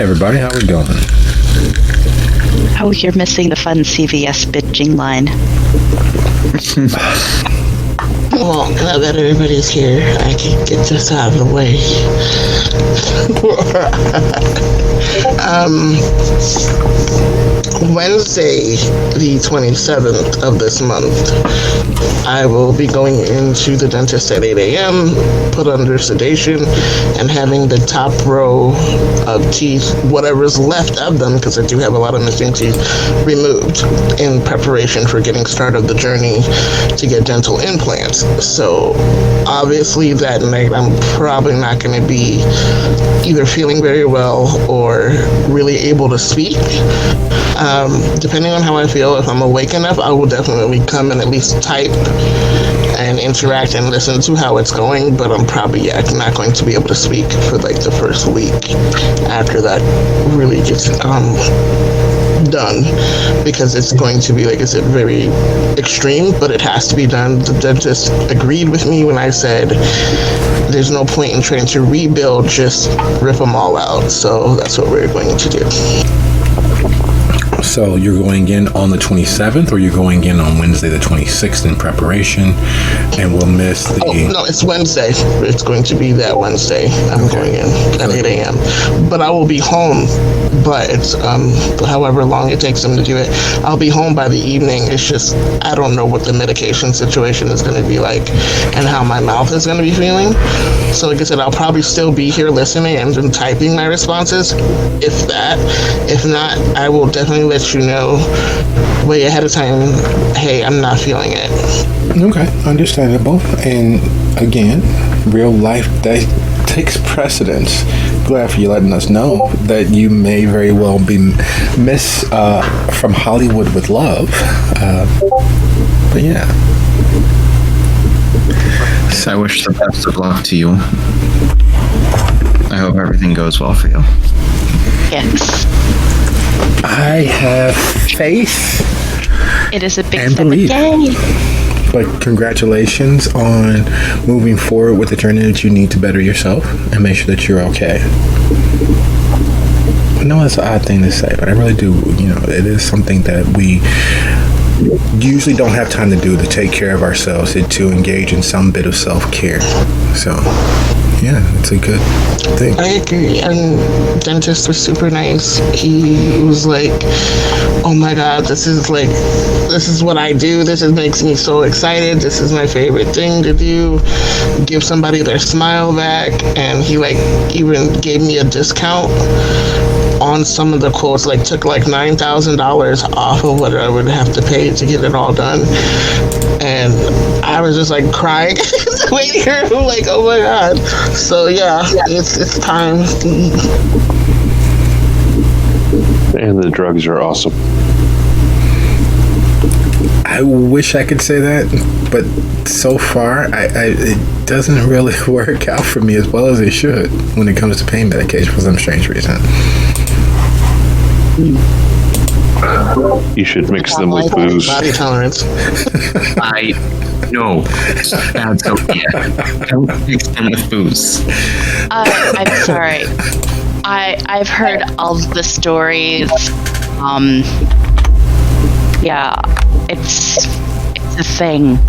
everybody. How we doing? Oh, you're missing the fun CVS bitching line. Well, now that everybody's here, I can get this out of the way. Wednesday, the 27th of this month, I will be going into the dentist at 8 a.m., put under sedation, and having the top row of teeth, whatever's left of them, because I do have a lot of missing teeth, removed in preparation for getting started the journey to get dental implants. So obviously that night I'm probably not going to be either feeling very well or really able to speak. Depending on how I feel, if I'm awake enough, I will definitely come and at least type and interact and listen to how it's going, but I'm probably not going to be able to speak for like the first week after that really gets done, because it's going to be, like I said, very extreme, but it has to be done. The dentist agreed with me when I said there's no point in trying to rebuild, just rip them all out. So that's what we're going to do. So you're going in on the 27th, or you're going in on Wednesday the 26th in preparation, and we'll miss the... Oh, no, it's Wednesday. It's going to be that Wednesday. I'm going in at 8 a.m. But I will be home, but it's however long it takes them to do it. I'll be home by the evening. It's just, I don't know what the medication situation is going to be like and how my mouth is going to be feeling. So like I said, I'll probably still be here listening and then typing my responses, if that. If not, I will definitely let you know way ahead of time, hey, I'm not feeling it. Okay, understandable. And again, real life that takes precedence. Glad for you letting us know that you may very well be Miss from Hollywood with Love. But yeah. So I wish the best of luck to you. I hope everything goes well for you. Yes. I have faith. It is a big and believe. Yay. But congratulations on moving forward with the journey that you need to better yourself and make sure that you're okay. I know it's an odd thing to say, but I really do. It is something that we usually don't have time to do, to take care of ourselves and to engage in some bit of self-care. So yeah, it's a good thing. I agree, and dentist was super nice. He was like, oh my god, this is what I do. Makes me so excited. This is my favorite thing to do. Give somebody their smile back. And he even gave me a discount on some of the quotes, took $9,000 off of what I would have to pay to get it all done. And I was just crying waiting here. I'm oh my god. So yeah, it's time. And the drugs are awesome. I wish I could say that, but so far it doesn't really work out for me as well as it should when it comes to pain medication for some strange reason. You should mix them with booze. Body tolerance. No, that's okay. Don't mix them with booze. I'm sorry. I've heard all the stories. Yeah, it's a thing.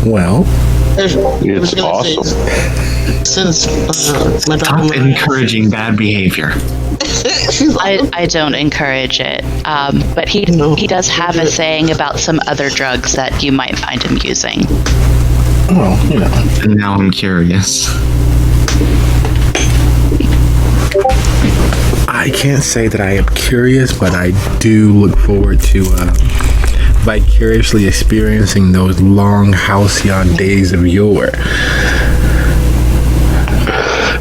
Well, it's awesome. Since my Stop encouraging bad behavior. I don't encourage it, but he does have a saying about some other drugs that you might find him using. Oh, And now I'm curious. I can't say that I am curious, but I do look forward to vicariously experiencing those long halcyon days of yore.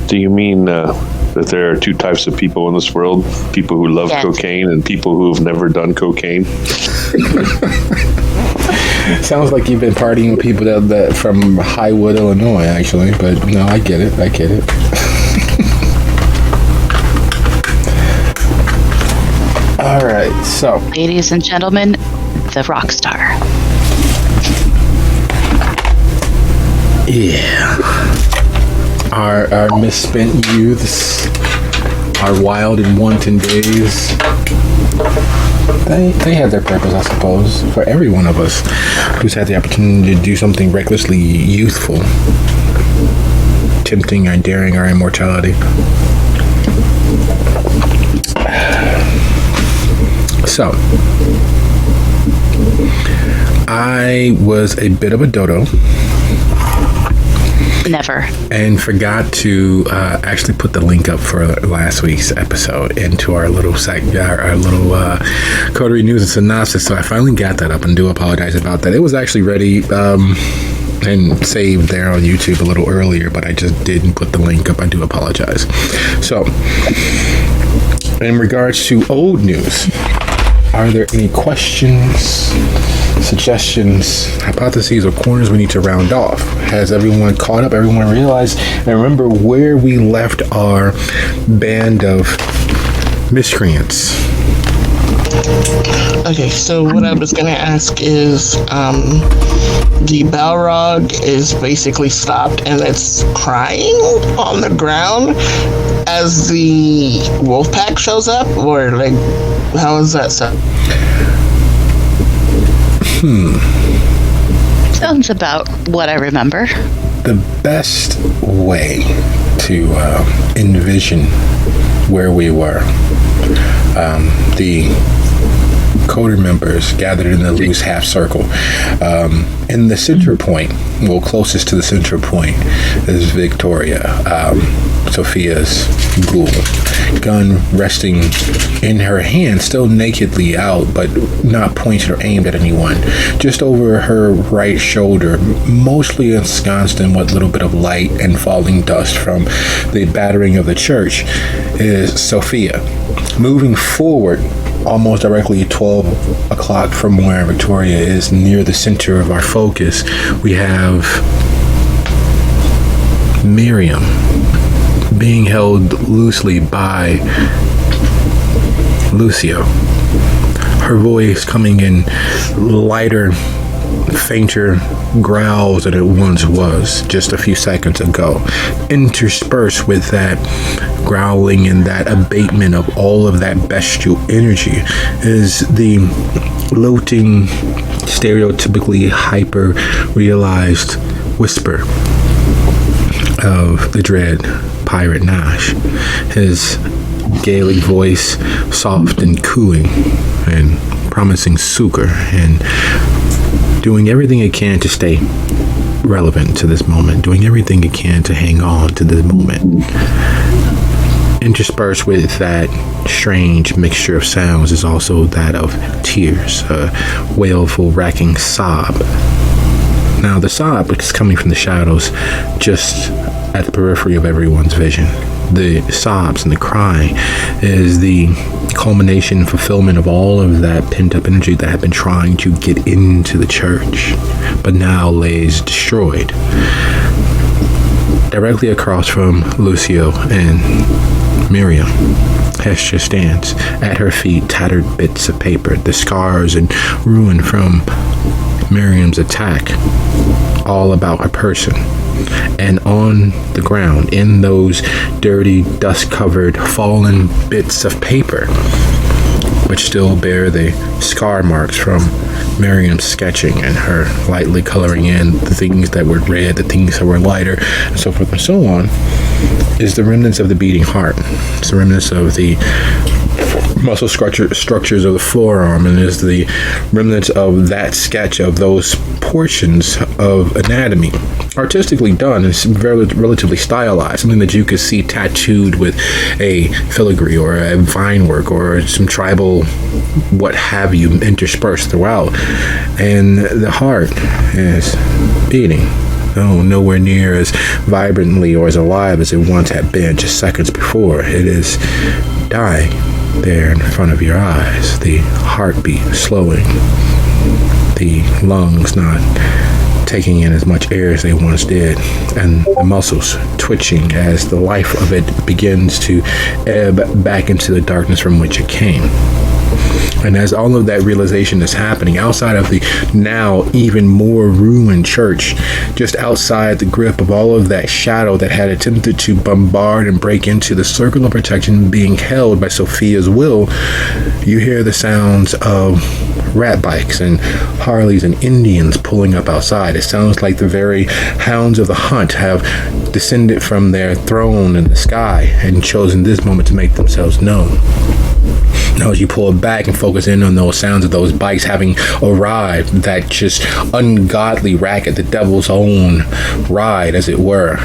Do you mean that there are two types of people in this world? People who love cocaine and people who have never done cocaine? Sounds like you've been partying with people that from Highwood, Illinois, actually. But no, I get it. All right, so Ladies and gentlemen, the rock star. yeah. our misspent youths, our wild and wanton days. They had their purpose, I suppose, for every one of us who's had the opportunity to do something recklessly youthful, tempting and daring our immortality. So, I was a bit of a dodo. Never. And forgot to actually put the link up for last week's episode into our little Coterie News and Synopsis. So I finally got that up and do apologize about that. It was actually ready and saved there on YouTube a little earlier, but I just didn't put the link up. I do apologize. So, in regards to old news, are there any questions, suggestions, hypotheses, or corners we need to round off? Has everyone caught up? Everyone realized and remember where we left our band of miscreants? Okay, so what I was gonna ask is, the Balrog is basically stopped and it's crying on the ground as the wolf pack shows up, or like, how is that so? Sounds about what I remember. The best way to envision where we were, the Coterie members gathered in the loose half circle. In the center point, well, closest to the center point, is Victoria, Sophia's ghoul, gun resting in her hand, still nakedly out, but not pointed or aimed at anyone. Just over her right shoulder, mostly ensconced in what little bit of light and falling dust from the battering of the church, is Sophia. Moving forward, almost directly 12 o'clock from where Victoria is, near the center of our focus, we have Miriam being held loosely by Lucio. Her voice coming in lighter, fainter growls than it once was just a few seconds ago. Interspersed with that growling and that abatement of all of that bestial energy is the lilting, stereotypically hyper-realized whisper of the dread pirate Nash. His Gaelic voice soft and cooing and promising succor and doing everything it can to stay relevant to this moment, doing everything it can to hang on to this moment. Interspersed with that strange mixture of sounds is also that of tears, a wailful, racking sob. Now, the sob is coming from the shadows just at the periphery of everyone's vision. The sobs and the crying is the culmination and fulfillment of all of that pent-up energy that had been trying to get into the church, but now lays destroyed. Directly across from Lucio and Miriam, Hestia stands. At her feet, tattered bits of paper, the scars and ruin from Miriam's attack, all about a person. And on the ground, in those dirty, dust-covered, fallen bits of paper, which still bear the scar marks from Miriam's sketching and her lightly coloring in the things that were red, the things that were lighter, and so forth and so on, is the remnants of the beating heart. It's the remnants of the muscle structures of the forearm, and is the remnants of that sketch of those portions of anatomy, artistically done. It's relatively stylized, something that you could see tattooed with a filigree or a vine work or some tribal what have you interspersed throughout. And the heart is beating, though nowhere near as vibrantly or as alive as it once had been just seconds before. It is dying there in front of your eyes, the heartbeat slowing, the lungs not taking in as much air as they once did, and the muscles twitching as the life of it begins to ebb back into the darkness from which it came. And as all of that realization is happening, outside of the now even more ruined church, just outside the grip of all of that shadow that had attempted to bombard and break into the circle of protection being held by Sophia's will, you hear the sounds of rat bikes and Harleys and Indians pulling up outside. It sounds like the very hounds of the hunt have descended from their throne in the sky and chosen this moment to make themselves known. Now, as you pull back and focus in on those sounds of those bikes having arrived, that just ungodly racket, the devil's own ride, as it were,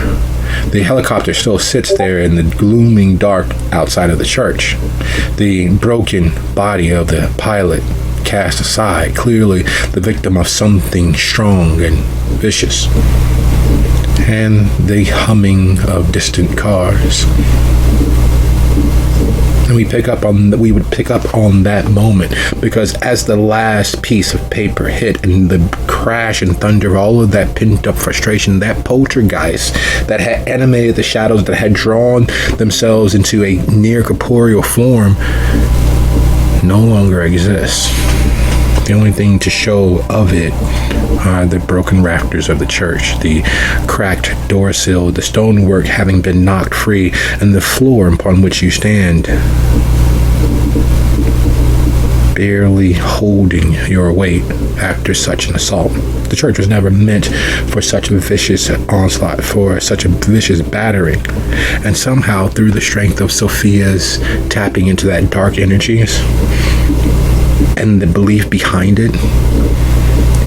the helicopter still sits there in the glooming dark outside of the church. The broken body of the pilot cast aside, clearly the victim of something strong and vicious. And the humming of distant cars. And we would pick up on that moment, because as the last piece of paper hit and the crash and thunder of all of that pent up frustration, that poltergeist that had animated the shadows, that had drawn themselves into a near corporeal form, no longer exists. The only thing to show of it are the broken rafters of the church, the cracked door sill, the stonework having been knocked free, and the floor upon which you stand, barely holding your weight after such an assault. The church was never meant for such a vicious onslaught, for such a vicious battering. And somehow, through the strength of Sophia's tapping into that dark energies, and the belief behind it,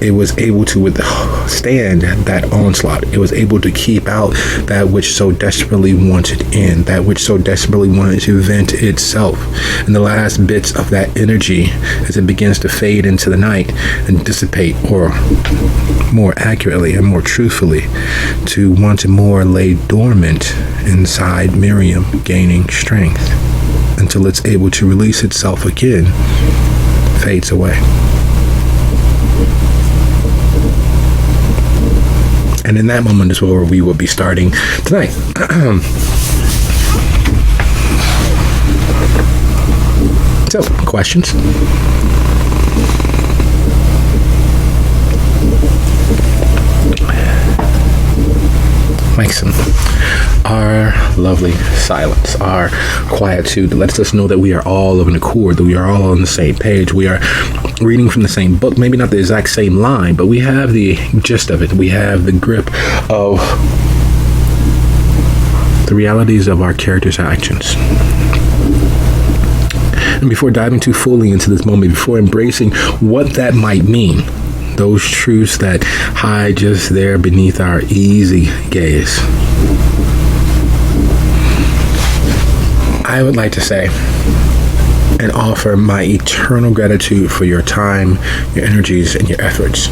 it was able to withstand that onslaught. It was able to keep out that which so desperately wanted in, that which so desperately wanted to vent itself. And the last bits of that energy, as it begins to fade into the night and dissipate, or more accurately and more truthfully, to once more lay dormant inside Miriam, gaining strength until it's able to release itself again, fades away. And in that moment is where we will be starting tonight. So, questions? Mason, our lovely silence, our quietude lets us know that we are all of an accord, that we are all on the same page. We are reading from the same book, maybe not the exact same line, but we have the gist of it. We have the grip of the realities of our characters' actions. And before diving too fully into this moment, before embracing what that might mean, those truths that hide just there beneath our easy gaze, I would like to say and offer my eternal gratitude for your time, your energies, and your efforts.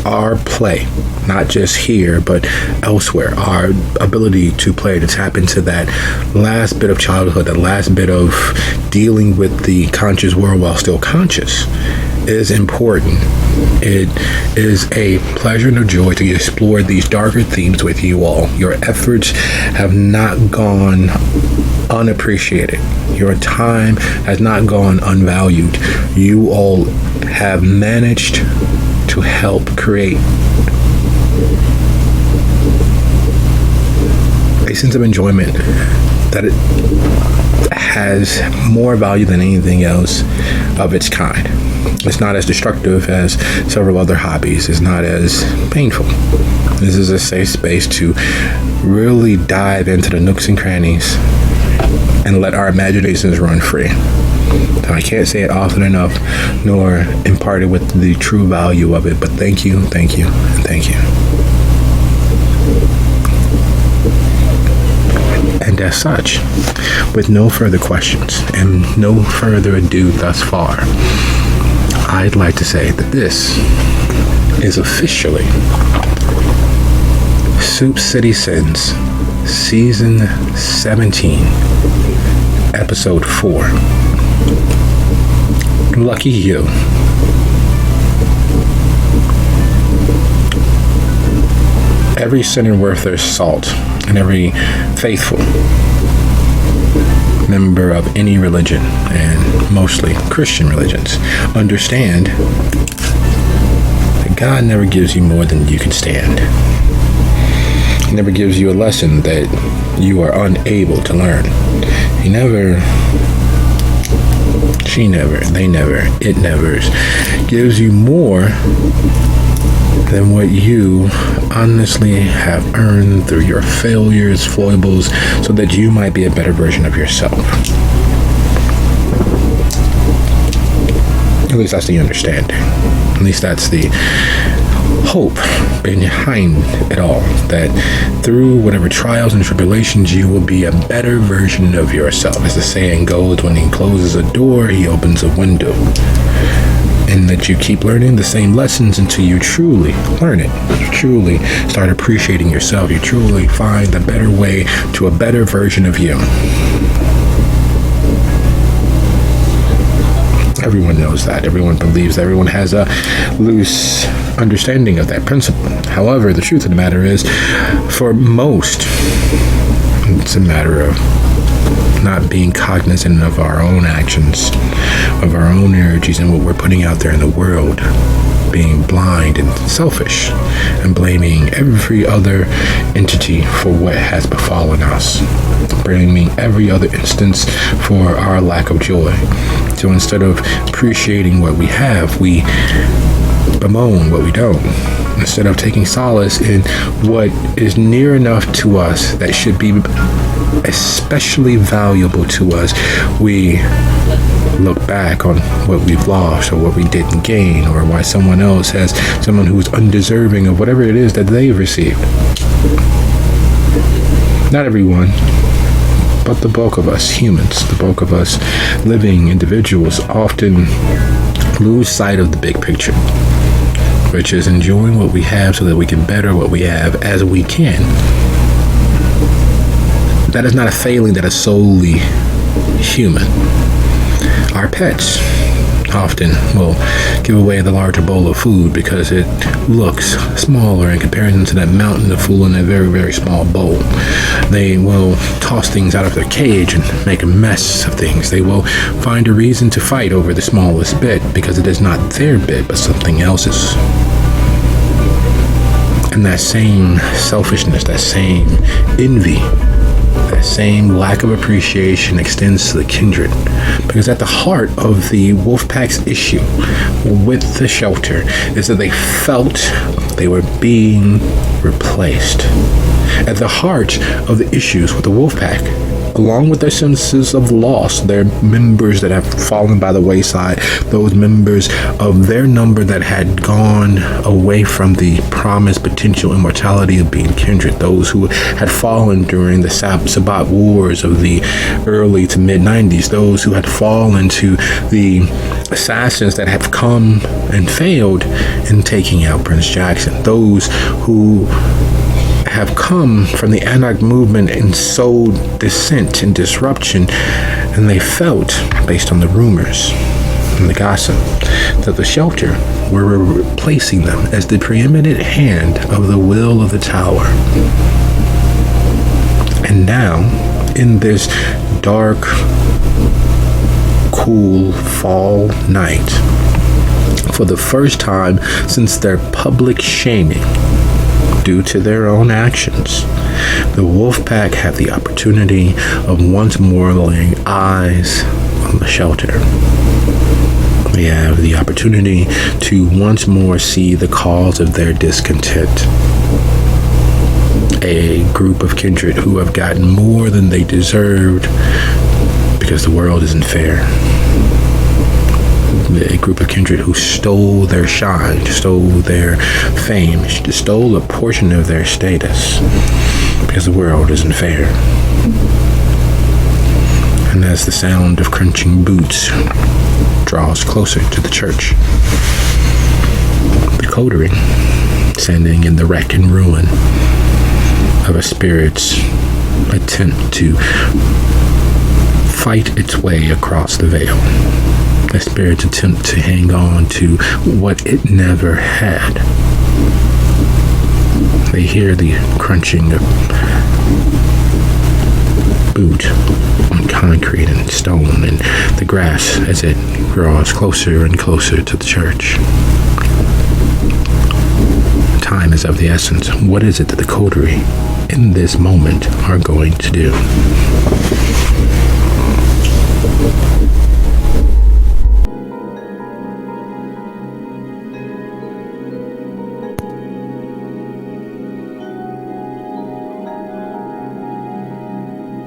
Our play, not just here, but elsewhere, our ability to play, to tap into that last bit of childhood, that last bit of dealing with the conscious world while still conscious, is important. It is a pleasure and a joy to explore these darker themes with you all. Your efforts have not gone unappreciated. Your time has not gone unvalued. You all have managed to help create a sense of enjoyment that it has more value than anything else of its kind. It's not as destructive as several other hobbies. It's not as painful. This is a safe space to really dive into the nooks and crannies and let our imaginations run free. So I can't say it often enough, nor impart it with the true value of it, but thank you, and thank you. And as such, with no further questions and no further ado thus far, I'd like to say that this is officially Soup City Sins, Season 17, Episode 4. Lucky you. Every sinner worth their salt, and every faithful member of any religion, and mostly Christian religions, understand that God never gives you more than you can stand. He never gives you a lesson that you are unable to learn. He never, she never, they never, it never gives you more than what you honestly have earned through your failures, foibles, so that you might be a better version of yourself. At least that's the understanding. At least that's the hope behind it all, that through whatever trials and tribulations, you will be a better version of yourself. As the saying goes, when he closes a door, he opens a window. And that you keep learning the same lessons until you truly learn it. You truly start appreciating yourself. You truly find the better way to a better version of you. Everyone knows that. Everyone believes that. Everyone has a loose understanding of that principle. However, the truth of the matter is, for most, it's a matter of not being cognizant of our own actions, of our own energies, and what we're putting out there in the world, being blind and selfish, and blaming every other entity for what has befallen us, blaming every other instance for our lack of joy. So instead of appreciating what we have, we bemoan what we don't. Instead of taking solace in what is near enough to us that should be especially valuable to us, we look back on what we've lost, or what we didn't gain, or why someone else has someone who is undeserving of whatever it is that they've received. Not everyone, but the bulk of us humans, the bulk of us living individuals, often lose sight of the big picture, which is enjoying what we have so that we can better what we have as we can. That is not a failing that is solely human. Our pets often will give away the larger bowl of food because it looks smaller in comparison to that mountain of food in a very, very small bowl. They will toss things out of their cage and make a mess of things. They will find a reason to fight over the smallest bit because it is not their bit but something else's. And that same selfishness, that same envy, that same lack of appreciation extends to the kindred, because at the heart of the Wolfpack's issue with the shelter is that they felt they were being replaced. At the heart of the issues with the Wolfpack, along with their senses of loss, their members that have fallen by the wayside, those members of their number that had gone away from the promised potential immortality of being kindred, those who had fallen during the Sabbat wars of the early to mid 90s, those who had fallen to the assassins that have come and failed in taking out Prince Jackson, those who have come from the anarch movement and sowed dissent and disruption, and they felt, based on the rumors and the gossip, that the shelter were replacing them as the preeminent hand of the will of the tower. And now, in this dark, cool fall night, for the first time since their public shaming due to their own actions, the Wolfpack have the opportunity of once more laying eyes on the shelter. They have the opportunity to once more see the cause of their discontent. A group of kindred who have gotten more than they deserved because the world isn't fair. A group of kindred who stole their shine, stole their fame, stole a portion of their status because the world isn't fair. And as the sound of crunching boots draws closer to the church, the Coterie, standing in the wreck and ruin of a spirit's attempt to fight its way across the veil, a spirit's attempt to hang on to what it never had. They hear the crunching of boot on concrete and stone and the grass as it draws closer and closer to the church. Time is of the essence. What is it that the Coterie in this moment are going to do?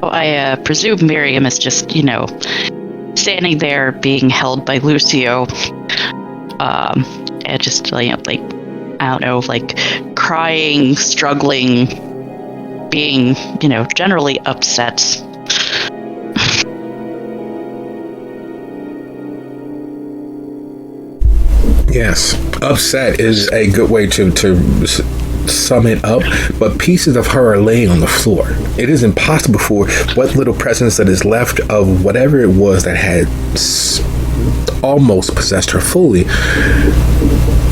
I presume Miriam is just, standing there being held by Lucio, and just, I don't know, crying, struggling, being, generally upset. Yes, upset is a good way to sum it up, but pieces of her are laying on the floor. It is impossible for what little presence that is left of whatever it was that had almost possessed her fully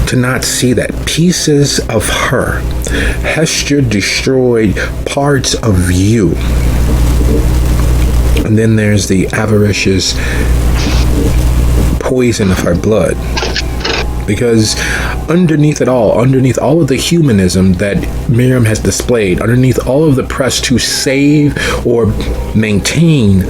to not see that. Pieces of her. Hestia destroyed parts of you. And then there's the avaricious poison of her blood. Because underneath it all, underneath all of the humanism that Miriam has displayed, underneath all of the press to save or maintain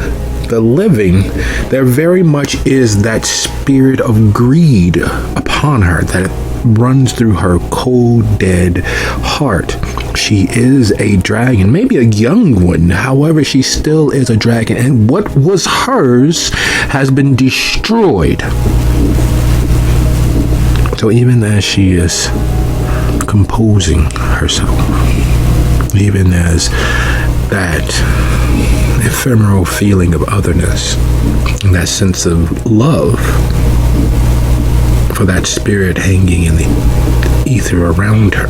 the living, there very much is that spirit of greed upon her that runs through her cold, dead heart. She is a dragon, maybe a young one. However, she still is a dragon, and what was hers has been destroyed. So even as she is composing herself, even as that ephemeral feeling of otherness, and that sense of love for that spirit hanging in the ether around her,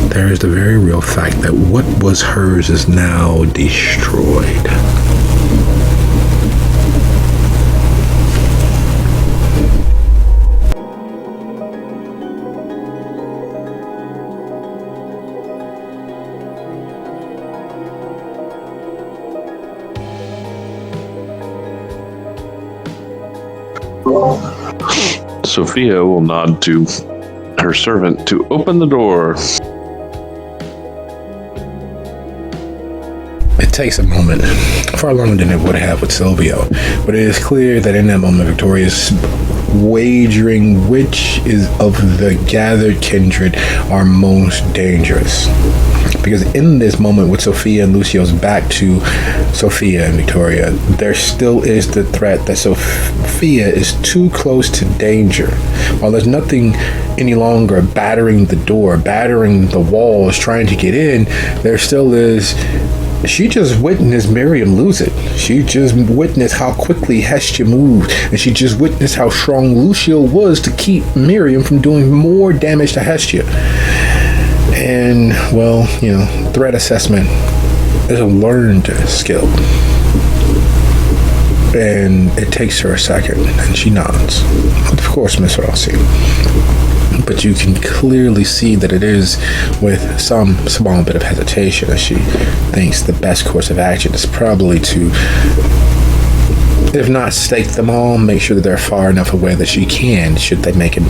there is the very real fact that what was hers is now destroyed. Sophia will nod to her servant to open the door. It takes a moment, far longer than it would have with Silvio, but it is clear that in that moment Victoria's wagering which is of the gathered kindred are most dangerous. Because in this moment with Sophia and Lucio's back to Sophia and Victoria, there still is the threat that Sophia is too close to danger. While there's nothing any longer battering the door, battering the walls, trying to get in, there still is. She just witnessed Miriam lose it. She just witnessed how quickly Hestia moved, and she just witnessed how strong Lucio was to keep Miriam from doing more damage to Hestia. And, well, threat assessment is a learned skill. And it takes her a second, and she nods. Of course, Miss Rossi. But you can clearly see that it is with some small bit of hesitation as she thinks the best course of action is probably to, if not stake them all, make sure that they're far enough away that she can, should they make an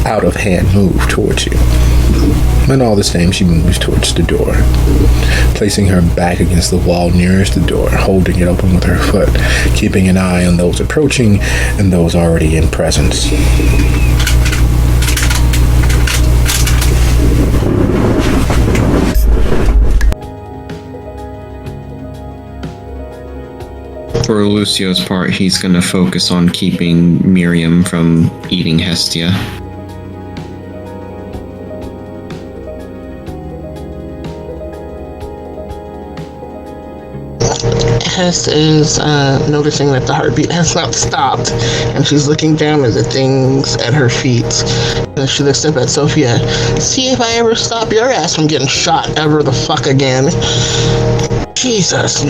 out of hand move towards you. And all the same, she moves towards the door, placing her back against the wall nearest the door, holding it open with her foot, keeping an eye on those approaching and those already in presence. For Lucio's part, he's going to focus on keeping Miriam from eating Hestia. Hess is noticing that the heartbeat has not stopped, and she's looking down at the things at her feet. And she looks up at Sophia. See if I ever stop your ass from getting shot ever the fuck again. Jesus.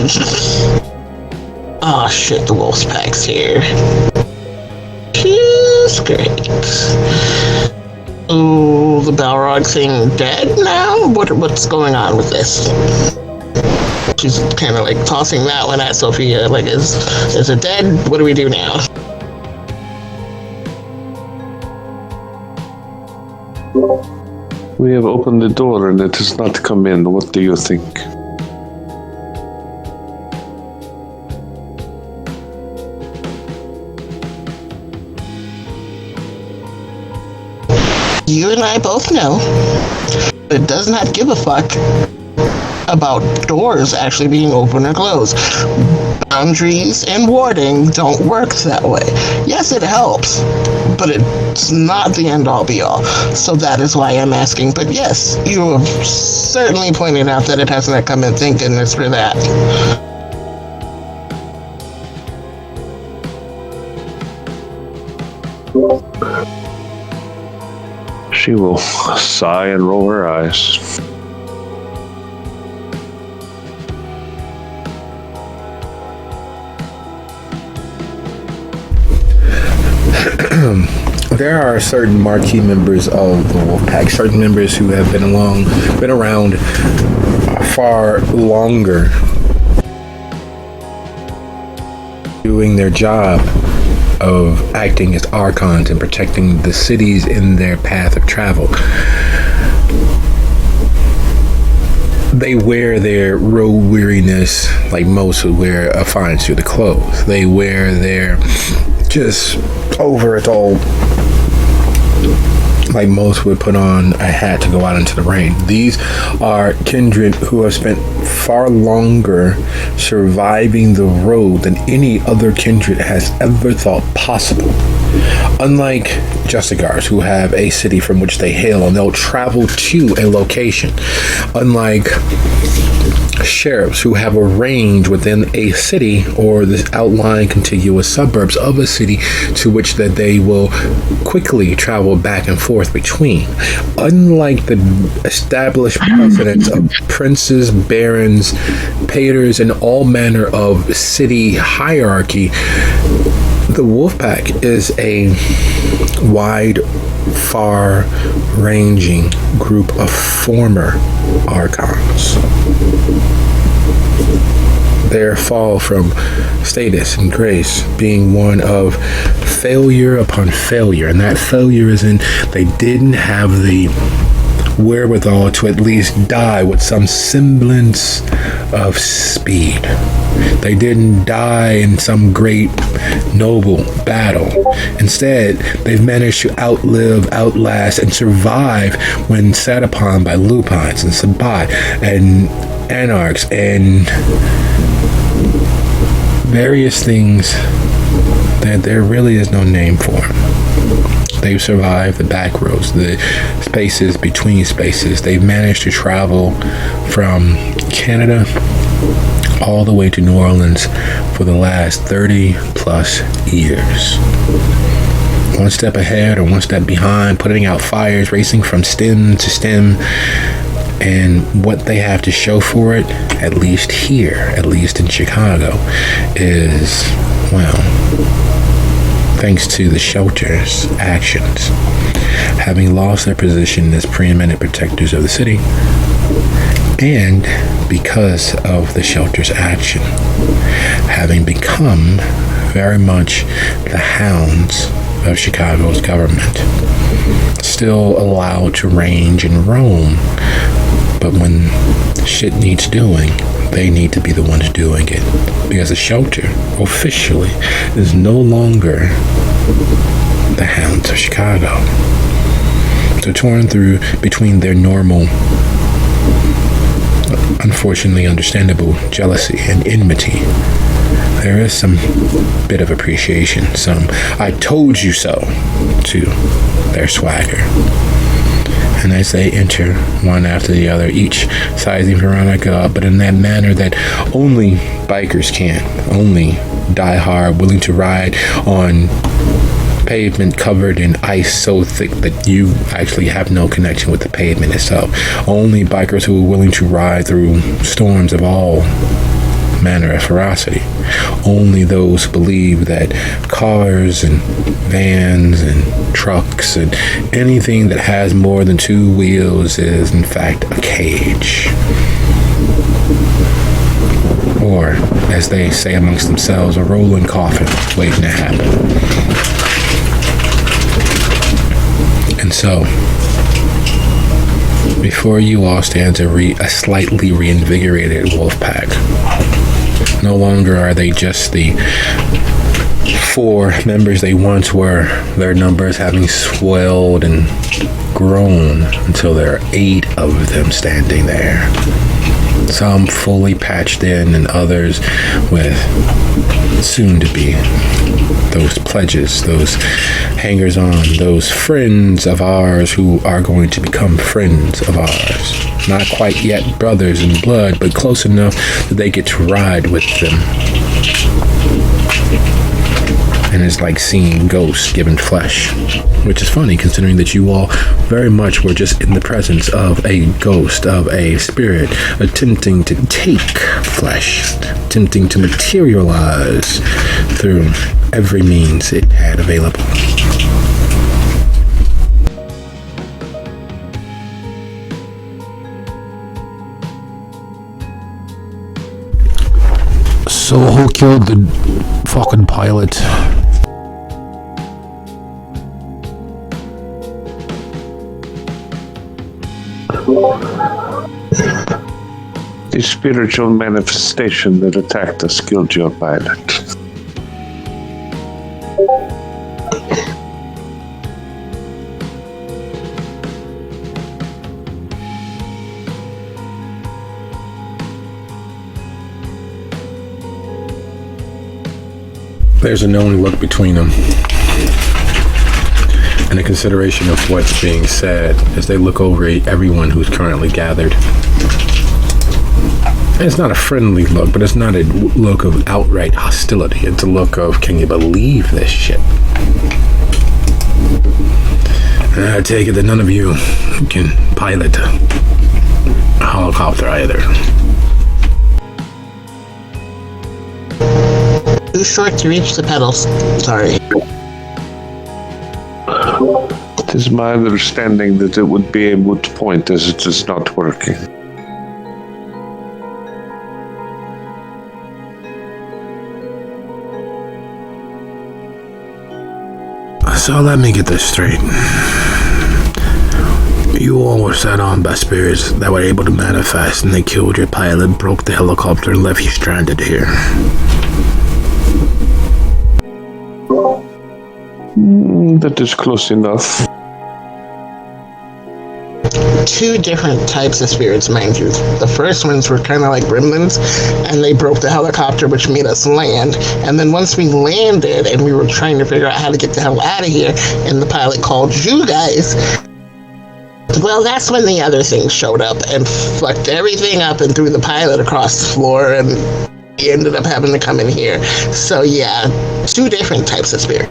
Oh shit, the Wolf's Pack's here. She's great. Oh, the Balrog thing dead now? What's going on with this? she's kind of like tossing that one at Sophia. Like, is it dead? What do we do now? We have opened the door and it has not come in. What do you think? You and I both know it does not give a fuck about doors actually being open or closed. Boundaries and warding don't work that way. Yes, it helps, but it's not the end-all be-all. So that is why I'm asking. But yes, you have certainly pointed out that it has not come in. Thank goodness for that. She will sigh and roll her eyes. There are certain marquee members of the Wolfpack, certain members who have been around far longer, doing their job of acting as archons and protecting the cities in their path of travel. They wear their road weariness like most would wear a fine suit of clothes. They wear their just over it all like most would put on a hat to go out into the rain. These are kindred who have spent far longer surviving the road than any other kindred has ever thought possible. Unlike Justigars, who have a city from which they hail and they'll travel to a location. Unlike sheriffs, who have a range within a city or the outlying contiguous suburbs of a city to which that they will quickly travel back and forth between. Unlike the established precedents of princes, barons, paeters, and all manner of city hierarchy, the Wolfpack is a wide, far-ranging group of former archons. Their fall from status and grace being one of failure upon failure, and that failure is in they didn't have the wherewithal to at least die with some semblance of speed. They didn't die in some great noble battle. Instead, they've managed to outlive, outlast, and survive when sat upon by lupines and sabat and anarchs and various things that there really is no name for. They've survived the back roads, the spaces between spaces. They've managed to travel from Canada all the way to New Orleans for the last 30 plus years. One step ahead or one step behind, putting out fires, racing from stem to stem. And what they have to show for it, at least here, at least in Chicago, is, well, thanks to the shelter's actions, having lost their position as preeminent protectors of the city, and because of the shelter's action, having become very much the hounds of Chicago's government, still allowed to range and roam, but when shit needs doing, they need to be the ones doing it, because the shelter officially is no longer the hounds of Chicago. So torn through between their normal, unfortunately understandable jealousy and enmity, there is some bit of appreciation, some "I told you so" to their swagger. And as they enter one after the other, each sizing Veronica up, but in that manner that only bikers can, only die hard, willing to ride on pavement covered in ice so thick that you actually have no connection with the pavement itself. Only bikers who are willing to ride through storms of all manner of ferocity. Only those who believe that cars and vans and trucks and anything that has more than two wheels is in fact a cage. or as they say amongst themselves, a rolling coffin waiting to happen. And so, before you all stands a slightly reinvigorated wolf pack. No longer are they just the 4 members they once were, their numbers having swelled and grown until there are 8 of them standing there. Some fully patched in and others with soon to be those pledges, those hangers on, those friends of ours who are going to become friends of ours. Not quite yet brothers in blood, but close enough that they get to ride with them. And it's like seeing ghosts given flesh, which is funny considering that you all very much were just in the presence of a ghost, of a spirit, attempting to take flesh, attempting to materialize through every means it had available. So who killed the fucking pilot? The spiritual manifestation that attacked us killed your pilot. There's a knowing look between them, and a consideration of what's being said as they look over everyone who's currently gathered. And it's not a friendly look, but it's not a look of outright hostility. It's a look of, can you believe this shit? And I take it that none of you can pilot a helicopter either. Too short to reach the pedals. Sorry. It is my understanding that it would be a moot point as it is not working. So let me get this straight. You all were set on by spirits that were able to manifest, and they killed your pilot, broke the helicopter, and left you stranded here. That is close enough. 2 different types of spirits, mind you. The first ones were kind of like gremlins, and they broke the helicopter, which made us land. And then once we landed, and we were trying to figure out how to get the hell out of here, and the pilot called you guys, well, that's when the other things showed up and fucked everything up and threw the pilot across the floor, and he ended up having to come in here. So yeah, 2 different types of spirit.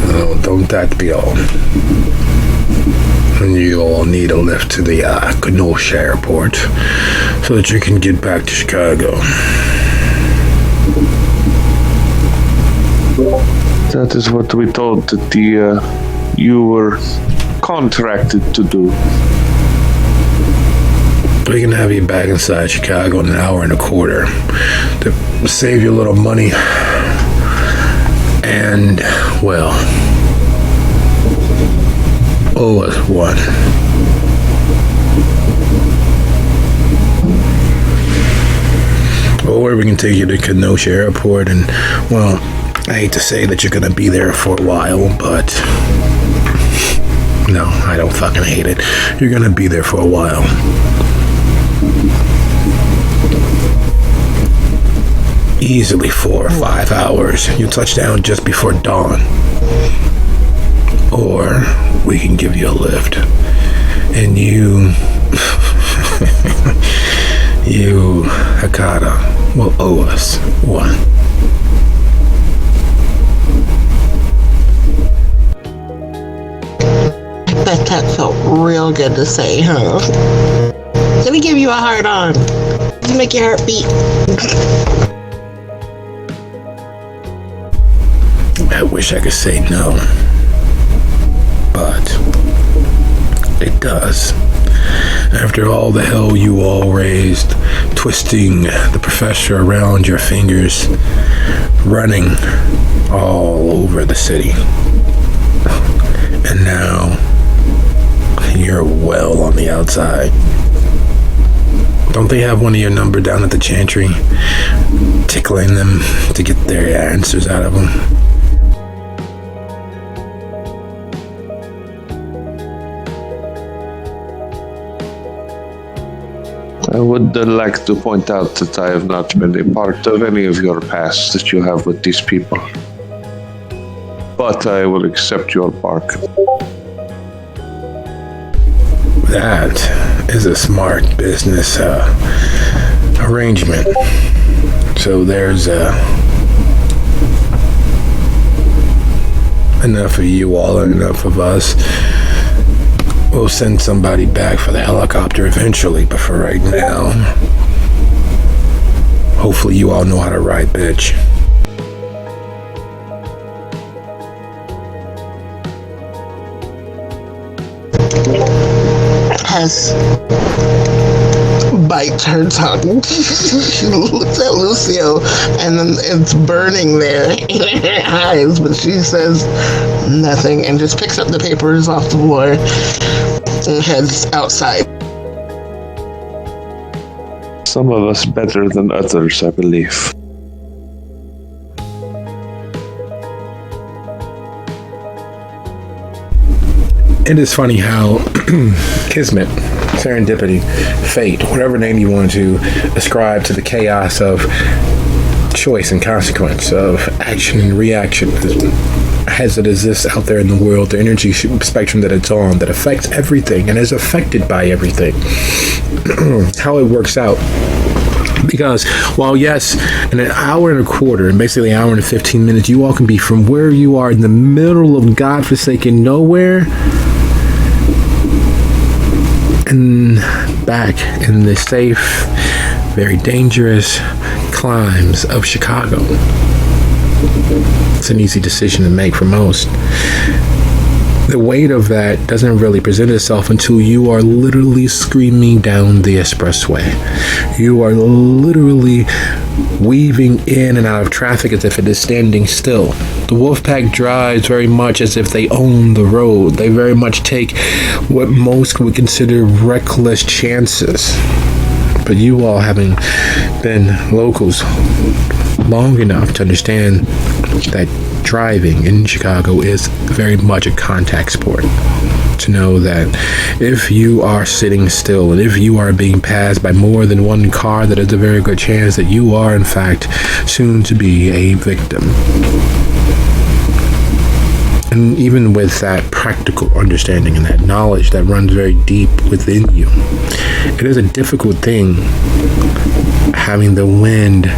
Oh, don't that be all? And you all need a lift to the Coterie airport so that you can get back to Chicago. That is what we told that you were contracted to do. We can have you back inside Chicago in an hour and a quarter to save you a little money. And, well, owe us one. Or we can take you to Coterie Airport and, well, I hate to say that you're gonna be there for a while, but no, I don't fucking hate it. You're gonna be there for a while. Easily 4 or 5 hours. You touch down just before dawn. Or we can give you a lift. And you, Hakata, will owe us one. That felt real good to say, huh? Let me give you a hard on. Let me make your heart beat. wish I could say no, but it does. After all the hell you all raised, twisting the professor around your fingers, running all over the city, and now you're well on the outside. Don't they have one of your number down at the chantry, tickling them to get their answers out of them? I would like to point out that I have not been a part of any of your past that you have with these people. But I will accept your bark. That is a smart business arrangement. So there's enough of you all and enough of us. We'll send somebody back for the helicopter eventually, but for right now, hopefully you all know how to ride, bitch. Hess bites her tongue. She looks at Lucio, and then it's burning there in her eyes, but she says nothing and just picks up the papers off the floor and heads outside. Some of us better than others, I believe. It is funny how kismet, serendipity, fate, whatever name you want to ascribe to the chaos of choice and consequence, of action and reaction, as it exists out there in the world, the energy spectrum that it's on, that affects everything and is affected by everything. How it works out. Because while yes, in an hour and a quarter, and basically an hour and 15 minutes, you all can be from where you are in the middle of godforsaken nowhere and back in the safe, very dangerous climes of Chicago. It's an easy decision to make for most. The weight of that doesn't really present itself until you are literally screaming down the expressway. You are literally weaving in and out of traffic as if it is standing still. The Wolfpack drives very much as if they own the road. They very much take what most would consider reckless chances. But you all, having been locals long enough to understand that driving in Chicago is very much a contact sport. To know that if you are sitting still and if you are being passed by more than one car, that is a very good chance that you are in fact soon to be a victim. And even with that practical understanding and that knowledge that runs very deep within you, it is a difficult thing having the wind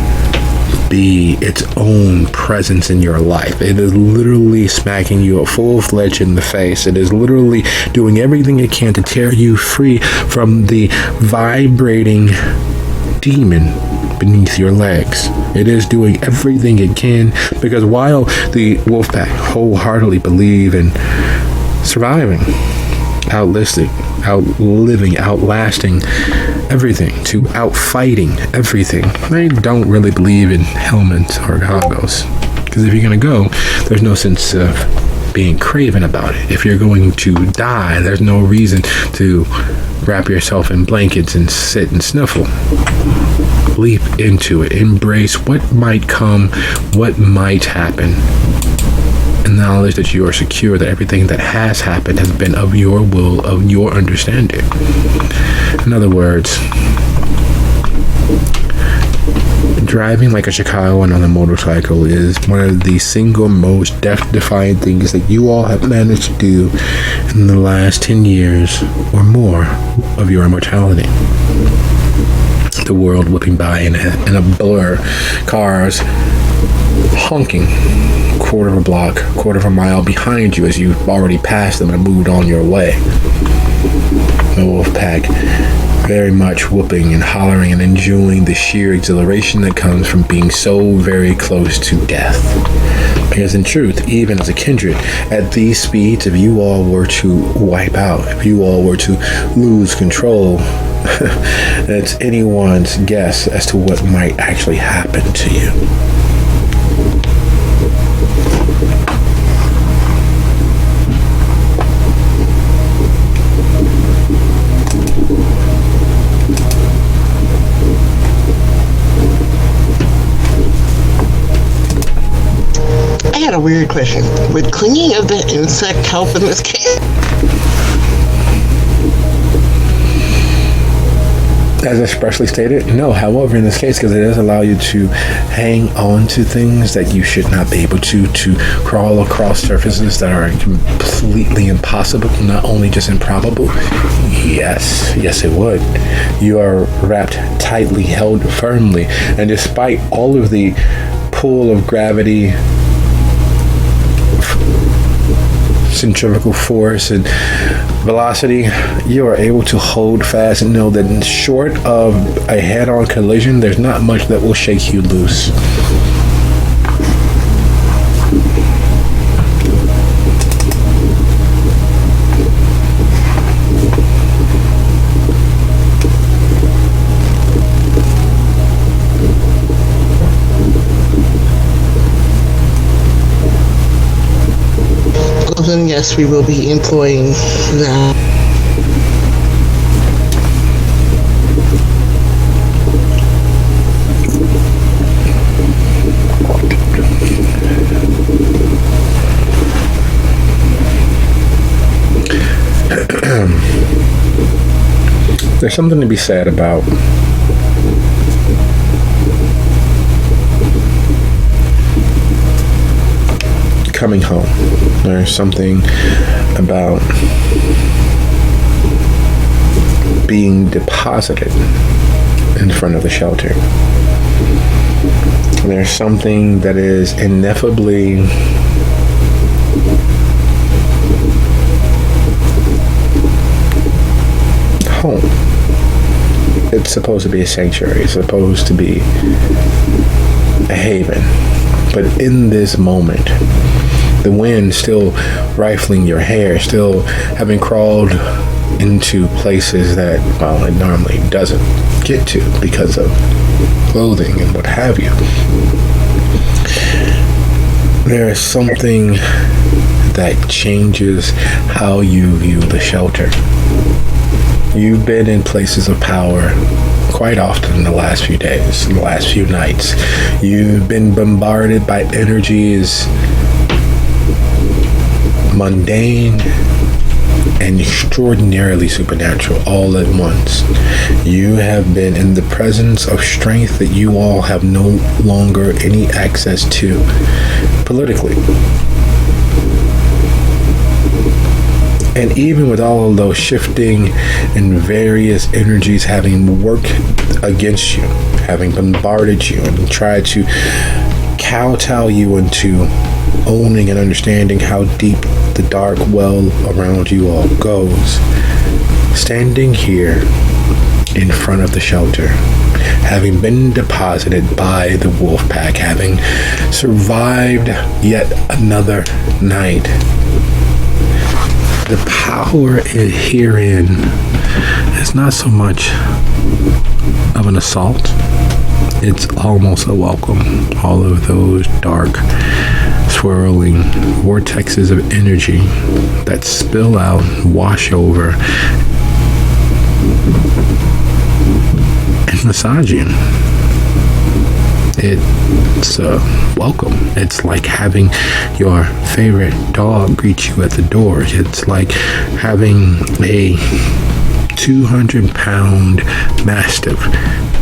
be its own presence in your life. It is literally smacking you a full-fledged in the face. It is literally doing everything it can to tear you free from the vibrating demon beneath your legs. It is doing everything it can, because while the Wolfpack wholeheartedly believe in surviving, outliving, outlasting everything, to outfighting everything, they don't really believe in helmets or goggles. Because if you're going to go, there's no sense of being craven about it. If you're going to die, there's no reason to wrap yourself in blankets and sit and sniffle. Leap into it. Embrace what might come, what might happen. And knowledge that you are secure that everything that has happened has been of your will, of your understanding. In other words, driving like a Chicagoan on a motorcycle is one of the single most death-defying things that you all have managed to do in the last 10 years or more of your immortality. The world whipping by in a blur, cars honking quarter of a block, quarter of a mile behind you as you've already passed them and moved on your way. The Wolfpack very much whooping and hollering and enjoying the sheer exhilaration that comes from being so very close to death. Because in truth, even as a kindred, at these speeds, if you all were to wipe out, if you all were to lose control, it's anyone's guess as to what might actually happen to you. I had a weird question. Would clinging of the insect help in this case? As expressly stated, no. However, in this case, because it does allow you to hang on to things that you should not be able to crawl across surfaces that are completely impossible, not only just improbable. Yes, it would. You are wrapped tightly, held firmly, and despite all of the pull of gravity, centrifugal force and velocity, you are able to hold fast and know that short of a head-on collision, there's not much that will shake you loose. Then yes, we will be employing that. There's something to be said about coming home. There's something about being deposited in front of the shelter. There's something that is ineffably home. It's supposed to be a sanctuary. It's supposed to be a haven. But in this moment, the wind still rifling your hair, still having crawled into places that, well, it normally doesn't get to because of clothing and what have you. There is something that changes how you view the shelter. You've been in places of power quite often in the last few days, in the last few nights. You've been bombarded by energies mundane and extraordinarily supernatural all at once. You have been in the presence of strength that you all have no longer any access to politically. And even with all of those shifting and various energies having worked against you, having bombarded you and tried to kowtow you into owning and understanding how deep the dark well around you all goes, standing here in front of the shelter, having been deposited by the wolf pack, having survived yet another night, the power herein is not so much of an assault. It's almost a welcome. All of those dark, swirling vortexes of energy that spill out, wash over, and massage you. It's a welcome. It's like having your favorite dog greet you at the door. It's like having a 200-pound mastiff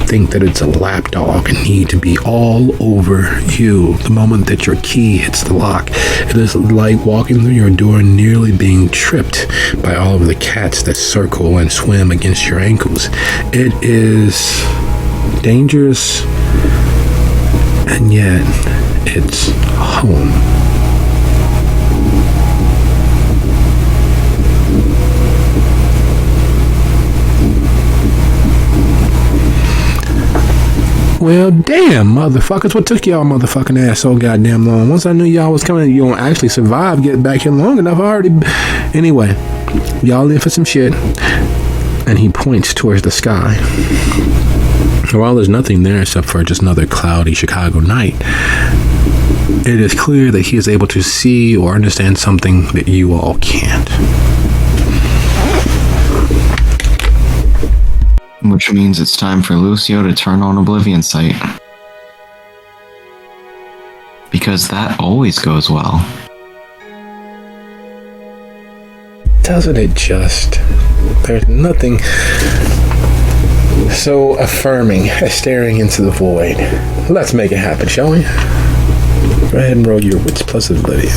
think that it's a lap dog and need to be all over you the moment that your key hits the lock. It is like walking through your door nearly being tripped by all of the cats that circle and swim against your ankles. It is dangerous, and yet it's home. Well, damn, motherfuckers. What took y'all motherfucking ass so goddamn long? Once I knew y'all was coming, you don't actually survive, get back here long enough. I already... Anyway, y'all in for some shit. And he points towards the sky. While there's nothing there except for just another cloudy Chicago night, it is clear that he is able to see or understand something that you all can't. Which means it's time for Lucio to turn on Oblivion Sight. Because that always goes well. Doesn't it just? There's nothing so affirming as staring into the void. Let's make it happen, shall we? Go ahead and roll your wits plus Oblivion.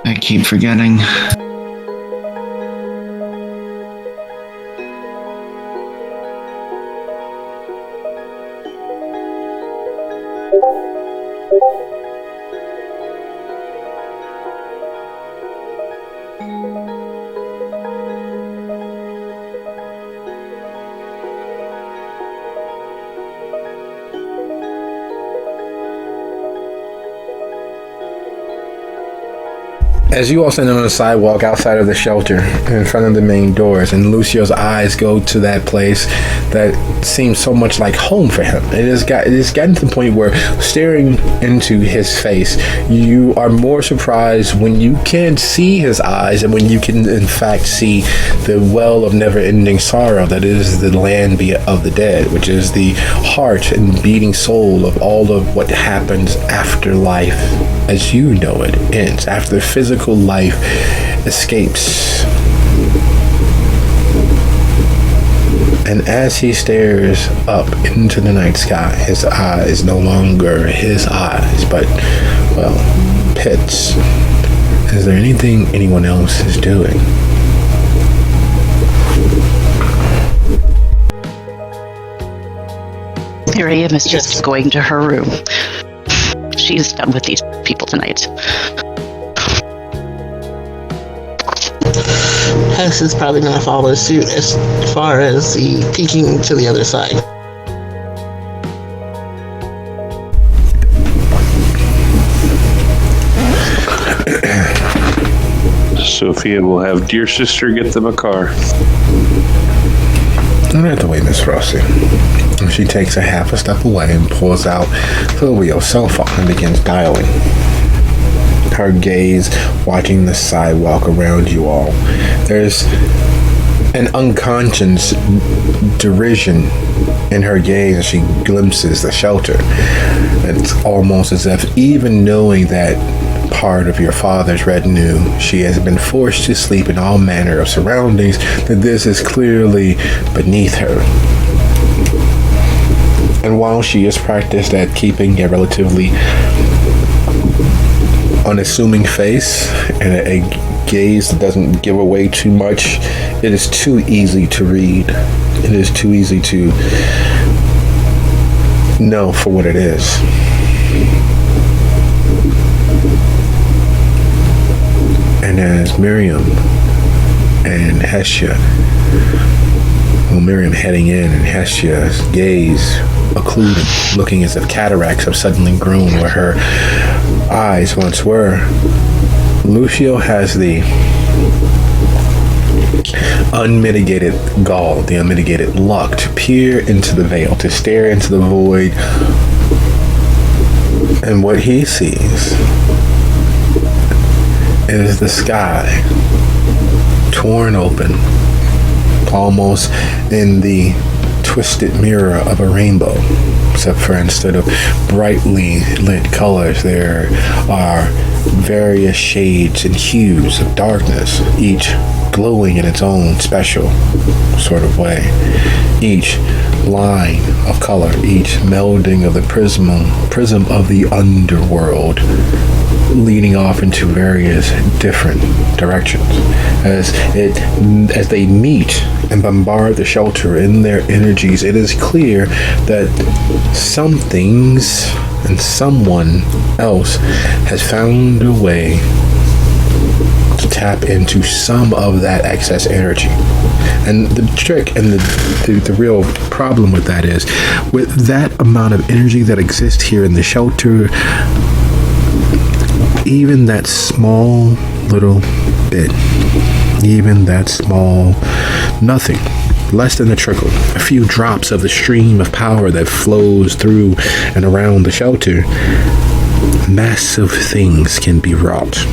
I keep forgetting. As you all stand on the sidewalk outside of the shelter in front of the main doors, and Lucio's eyes go to that place that seems so much like home for him. It has gotten to the point where staring into his face, you are more surprised when you can see his eyes and when you can in fact see the well of never-ending sorrow that is the land of the dead, which is the heart and beating soul of all of what happens after life as you know it ends, after the physical life escapes. And as he stares up into the night sky, his eyes no longer his eyes, but, well, pits. Is there anything anyone else is doing? Miriam is just going to her room. She's done with these people tonight. Hess is probably going to follow suit as far as the peeking to the other side. Sophia will have dear sister get them a car. I don't have to wait, Miss Rossi. She takes a half a step away and pulls out Silvio's cell phone and begins dialing. Her gaze watching the sidewalk around you all. There's an unconscious derision in her gaze as she glimpses the shelter. It's almost as if even knowing that part of your father's retinue, she has been forced to sleep in all manner of surroundings, that this is clearly beneath her. And while she is practiced at keeping a relatively unassuming face and a gaze that doesn't give away too much, it is too easy to read. It is too easy to know for what it is. And as Miriam and Hestia, Miriam heading in and Hestia's gaze occluded, looking as if cataracts have suddenly grown where her eyes once were, Lucio has the unmitigated gall, the unmitigated luck to peer into the veil, to stare into the void, and what he sees is the sky torn open, almost in the twisted mirror of a rainbow, except for instead of brightly lit colors, there are various shades and hues of darkness, each glowing in its own special sort of way. Each line of color, each melding of the prism of the underworld leading off into various different directions. As they meet and bombard the shelter in their energies, it is clear that some things and someone else has found a way to tap into some of that excess energy. And the trick and the real problem with that is, with that amount of energy that exists here in the shelter, even that small little bit, even that small nothing, less than a trickle, a few drops of the stream of power that flows through and around the shelter, massive things can be wrought.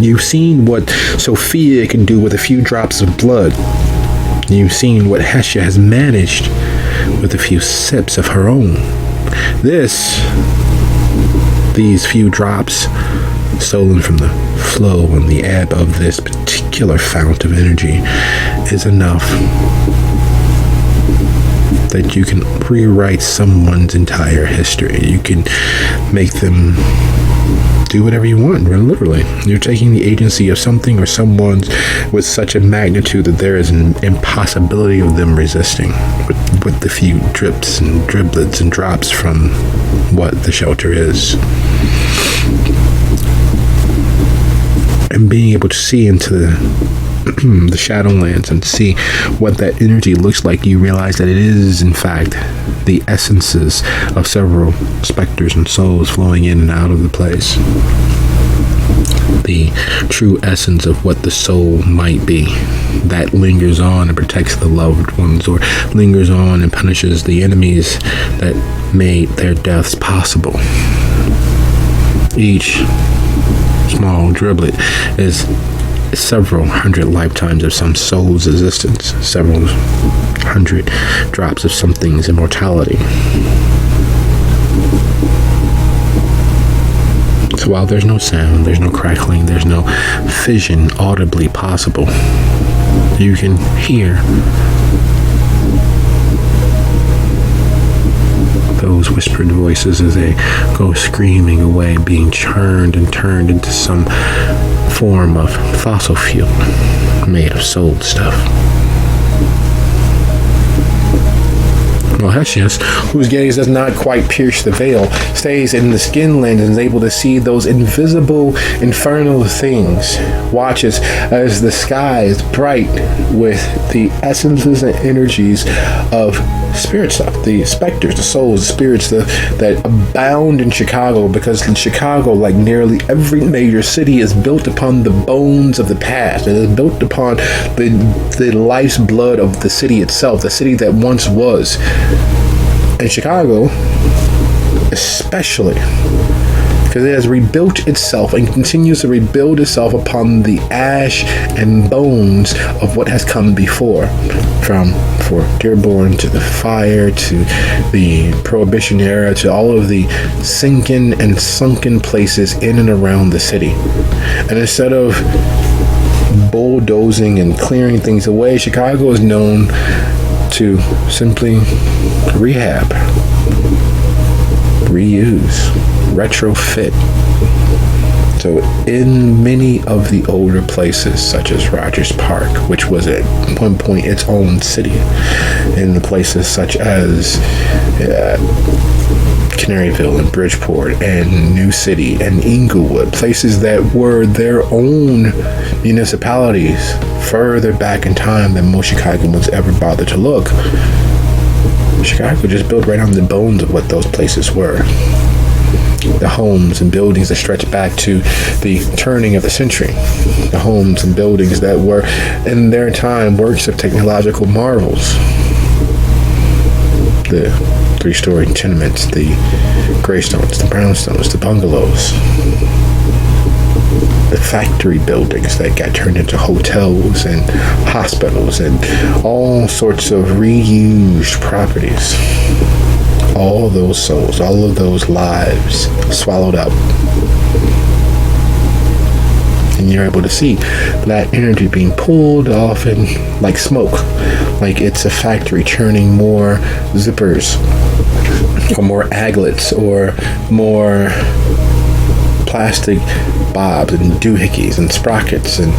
You've seen what Sophia can do with a few drops of blood. You've seen what Hestia has managed with a few sips of her own. These few drops, stolen from the flow and the ebb of this particular fount of energy, is enough that you can rewrite someone's entire history. You can make them do whatever you want, literally. You're taking the agency of something or someone with such a magnitude that there is an impossibility of them resisting with the few drips and driblets and drops from what the shelter is. And being able to see into the Shadowlands and see what that energy looks like, you realize that it is, in fact, the essences of several specters and souls flowing in and out of the place. The true essence of what the soul might be, that lingers on and protects the loved ones, or lingers on and punishes the enemies that made their deaths possible. Each small driblet is several hundred lifetimes of some soul's existence, several hundred drops of something's immortality. So while there's no sound, there's no crackling, there's no fission audibly possible, you can hear those whispered voices as they go screaming away, being churned and turned into some form of fossil fuel made of soul stuff. Well, Heshius, whose gaze does not quite pierce the veil, stays in the skin lens and is able to see those invisible, infernal things, watches as the sky is bright with the essences and energies of spirit stuff, the specters, the souls, the spirits that abound in Chicago, because in Chicago, like nearly every major city, is built upon the bones of the past. It is built upon the life's blood of the city itself, the city that once was. And Chicago, especially, because it has rebuilt itself and continues to rebuild itself upon the ash and bones of what has come before. From Fort Dearborn to the fire to the Prohibition era to all of the sinking and sunken places in and around the city. And instead of bulldozing and clearing things away, Chicago is known to simply rehab, reuse, retrofit. So in many of the older places, such as Rogers Park, which was at one point its own city, in the places such as Canaryville and Bridgeport and New City and Inglewood, places that were their own municipalities further back in time than most Chicagoans ever bothered to look. Chicago just built right on the bones of what those places were. The homes and buildings that stretch back to the turning of the century. The homes and buildings that were, in their time, works of technological marvels. The three-story tenements, the graystones, the brownstones, the bungalows. The factory buildings that got turned into hotels and hospitals and all sorts of reused properties. All those souls, all of those lives swallowed up. And you're able to see that energy being pulled off in like smoke, like it's a factory churning more zippers or more aglets or more plastic bobs and doohickeys and sprockets and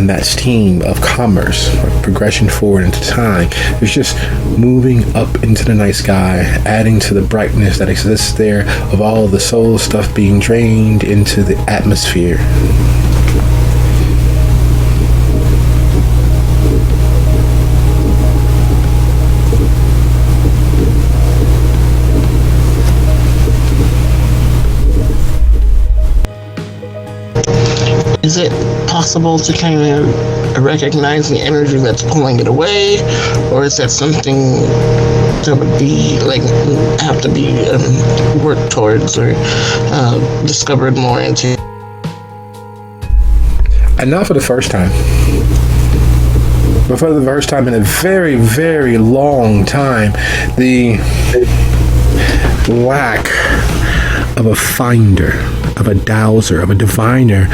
that steam of commerce, or progression forward into time, is just moving up into the night sky, adding to the brightness that exists there of all the soul stuff being drained into the atmosphere. Is it possible to kind of recognize the energy that's pulling it away, or is that something that would be like have to be worked towards or discovered more into? And not for the first time, but for the first time in a very, very long time, the lack of a finder, of a dowser, of a diviner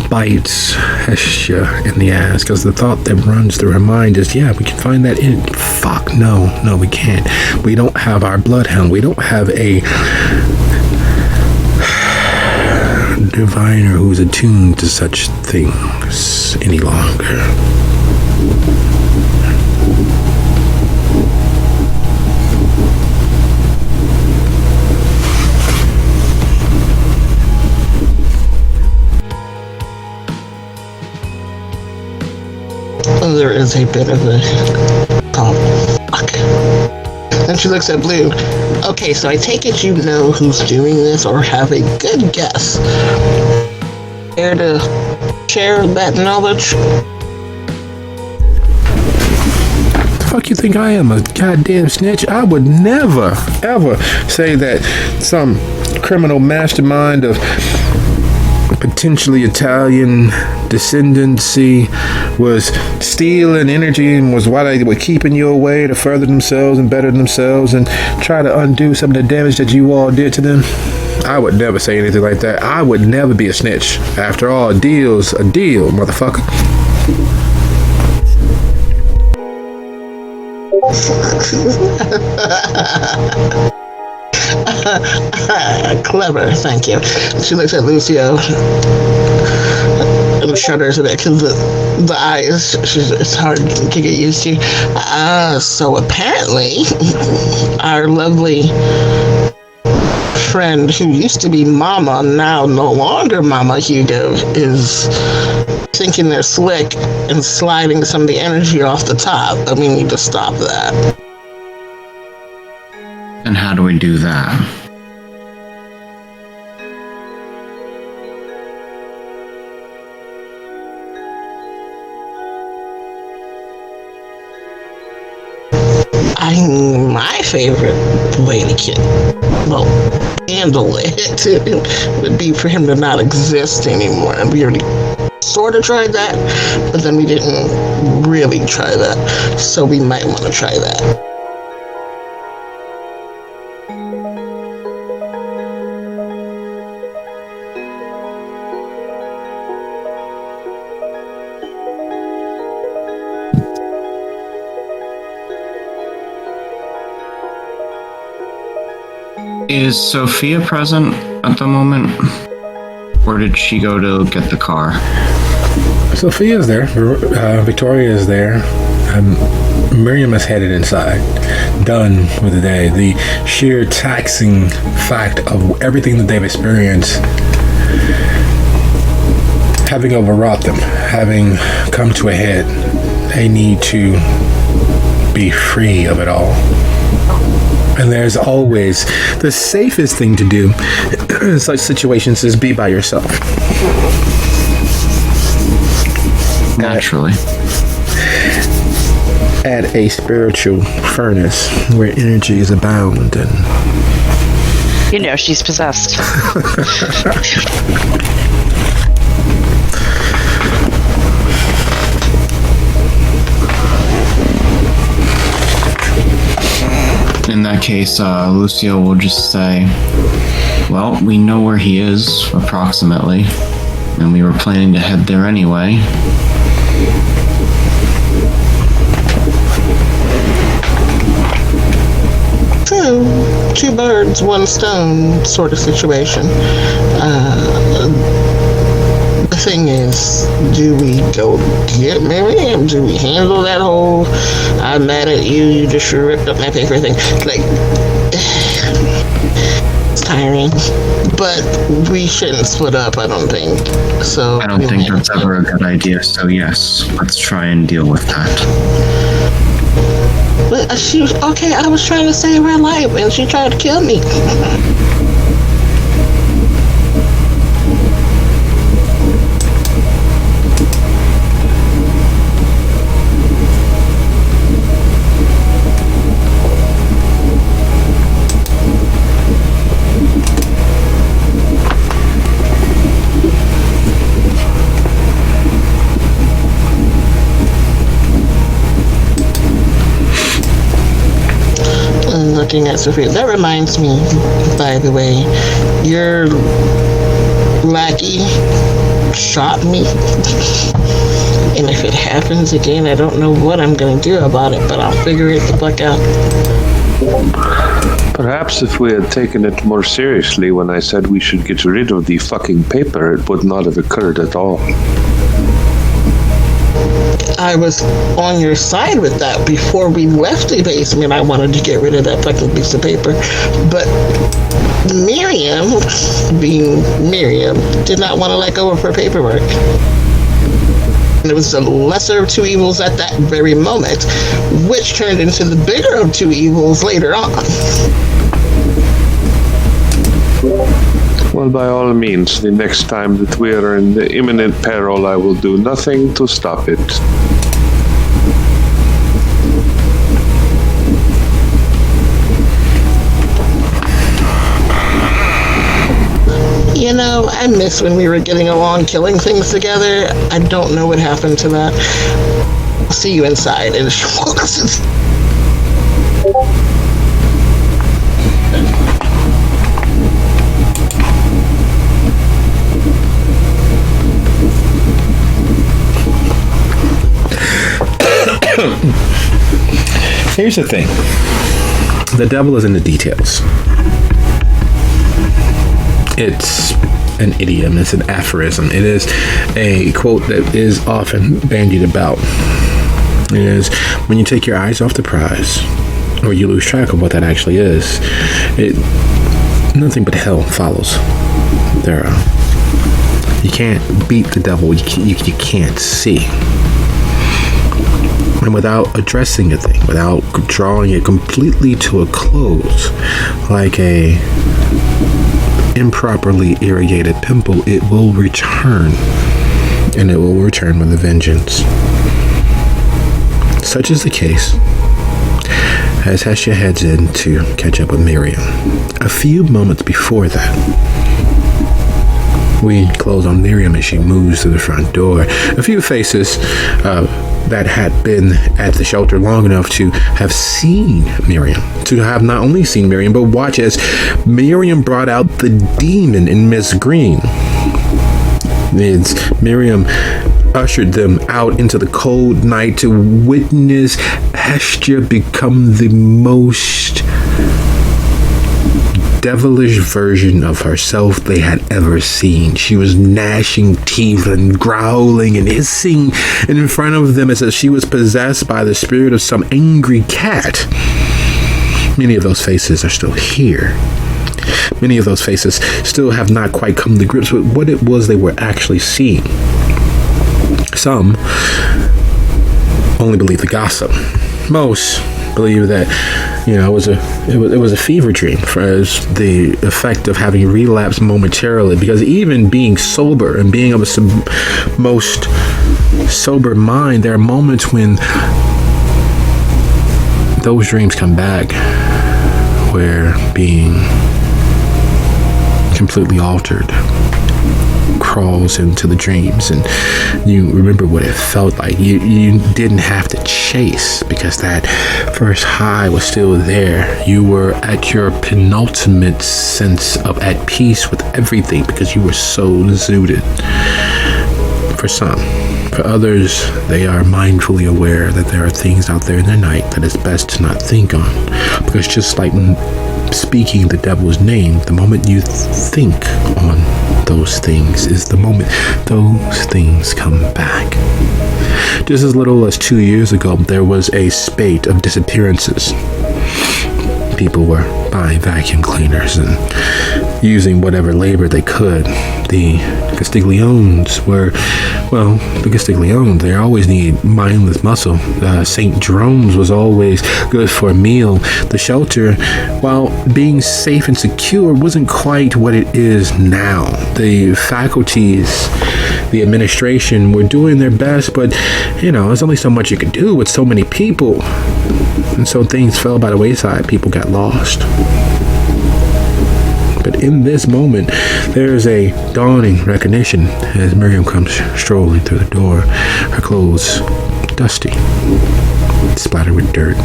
bites Hestia in the ass, because the thought that runs through her mind is, yeah, we can find that in. Fuck, no, we can't. We don't have our bloodhound. We don't have a diviner who's attuned to such things any longer. There is a bit of a fuck. Then she looks at Blue. Okay, so I take it you know who's doing this or have a good guess. Care to share that knowledge? The fuck you think I am, a goddamn snitch? I would never, ever say that some criminal mastermind of potentially Italian descendancy was stealing energy and was why they were keeping you away to further themselves and better themselves and try to undo some of the damage that you all did to them. I would never say anything like that. I would never be a snitch. After all, a deal's a deal, motherfucker. Clever, thank you. She looks at Lucio and shudders a bit because the eyes, it's hard to get used to. So apparently, our lovely friend who used to be Mama, now no longer Mama Hugo, is thinking they're slick and sliding some of the energy off the top. And we need to stop that. And how do we do that? My favorite way to handle it would be for him to not exist anymore. And we already sort of tried that, but then we didn't really try that. So we might want to try that. Is Sophia present at the moment? Or did she go to get the car? Sophia's there. Victoria is there. Miriam is headed inside. Done with the day. The sheer taxing fact of everything that they've experienced having overwrought them, having come to a head. They need to be free of it all. And there's always the safest thing to do in such situations is be by yourself. Naturally. At a spiritual furnace where energies abound and... You know she's possessed. In that case, Lucio will just say, well, we know where he is, approximately, and we were planning to head there anyway. Two birds, one stone sort of situation. The thing is, do we go get Miriam? Do we handle that whole I'm mad at you, you just ripped up my paper thing? Like, it's tiring. But we shouldn't split up, I don't think. So I don't think that's ever a good idea, so yes, let's try and deal with that. But she was okay. I was trying to save her life, and she tried to kill me. Looking at Sophia. That reminds me, by the way, your lackey shot me. And if it happens again, I don't know what I'm going to do about it, but I'll figure it the fuck out. Perhaps if we had taken it more seriously when I said we should get rid of the fucking paper, it would not have occurred at all. I was on your side with that before we left the basement. I wanted to get rid of that fucking piece of paper. But Miriam, being Miriam, did not want to let go of her paperwork. And it was the lesser of two evils at that very moment, which turned into the bigger of two evils later on. Well, by all means, the next time that we are in the imminent peril, I will do nothing to stop it. You know, I miss when we were getting along, killing things together. I don't know what happened to that. I'll see you inside. And Here's the thing. The devil is in the details. It's an idiom, it's an aphorism, it is a quote that is often bandied about. It is, when you take your eyes off the prize, or you lose track of what that actually is, nothing but hell follows. You can't beat the devil, you can't see. And without addressing a thing, without drawing it completely to a close, like a improperly irrigated pimple, it will return, and it will return with a vengeance. Such is the case as Hestia heads in to catch up with Miriam. A few moments before that, we close on Miriam as she moves to the front door. A few faces that had been at the shelter long enough to have seen Miriam, to have not only seen Miriam, but watch as Miriam brought out the demon in Miss Green. Miriam ushered them out into the cold night to witness Hestia become the most devilish version of herself they had ever seen. She was gnashing teeth and growling and hissing in front of them as if she was possessed by the spirit of some angry cat. Many of those faces are still here. Many of those faces still have not quite come to grips with what it was they were actually seeing. Some only believe the gossip. Most believe that it was a fever dream for the effect of having relapsed momentarily, because even being sober and being of a most sober mind, there are moments when those dreams come back where being completely altered crawls into the dreams, and you remember what it felt like. You didn't have to chase because that first high was still there. You were at your penultimate sense of at peace with everything because you were so zooted. For For others, they are mindfully aware that there are things out there in the night that it's best to not think on. Because just like speaking the devil's name, the moment you think on those things is the moment those things come back. Just as little as 2 years ago, there was a spate of disappearances. People were buying vacuum cleaners and using whatever labor they could. The Castigliones were, well, the Castigliones, they always need mindless muscle. St. Jerome's was always good for a meal. The shelter, while being safe and secure, wasn't quite what it is now. The faculties, the administration were doing their best, but, there's only so much you could do with so many people. And so things fell by the wayside. People got lost. But in this moment, there is a dawning recognition as Miriam comes strolling through the door, her clothes dusty, splattered with dirt,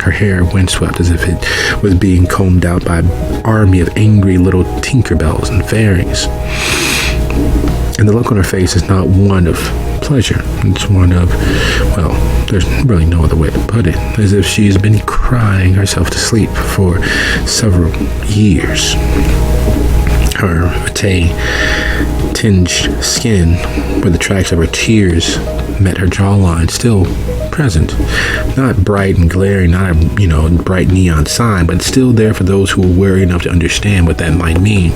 her hair windswept as if it was being combed out by an army of angry little Tinkerbells and fairies. And the look on her face is not one of pleasure. It's one of, well, there's really no other way to put it, as if she's been crying herself to sleep for several years. Her tinged skin, where the tracks of her tears met her jawline, still present. Not bright and glaring, not a bright neon sign, but still there for those who are wary enough to understand what that might mean.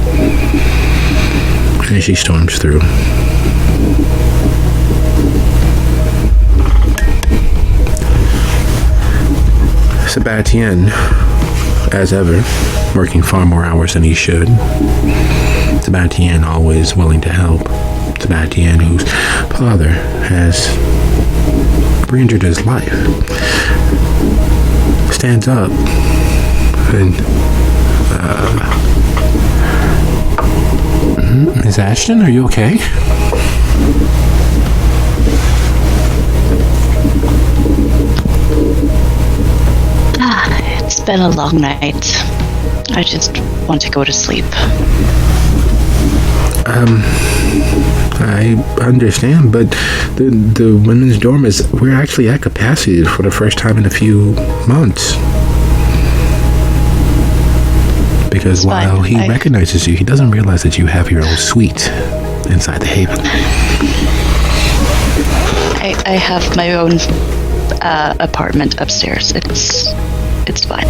And she storms through. Sebastien, as ever, working far more hours than he should. Sebastien always willing to help. Sebastien, whose father has re-injured his life, stands up and Miss Ashton, are you okay? It's been a long night. I just want to go to sleep. I understand, but the women's dorm we're actually at capacity for the first time in a few months. Because while he recognizes you, he doesn't realize that you have your own suite inside the Haven. I have my own apartment upstairs. It's fine.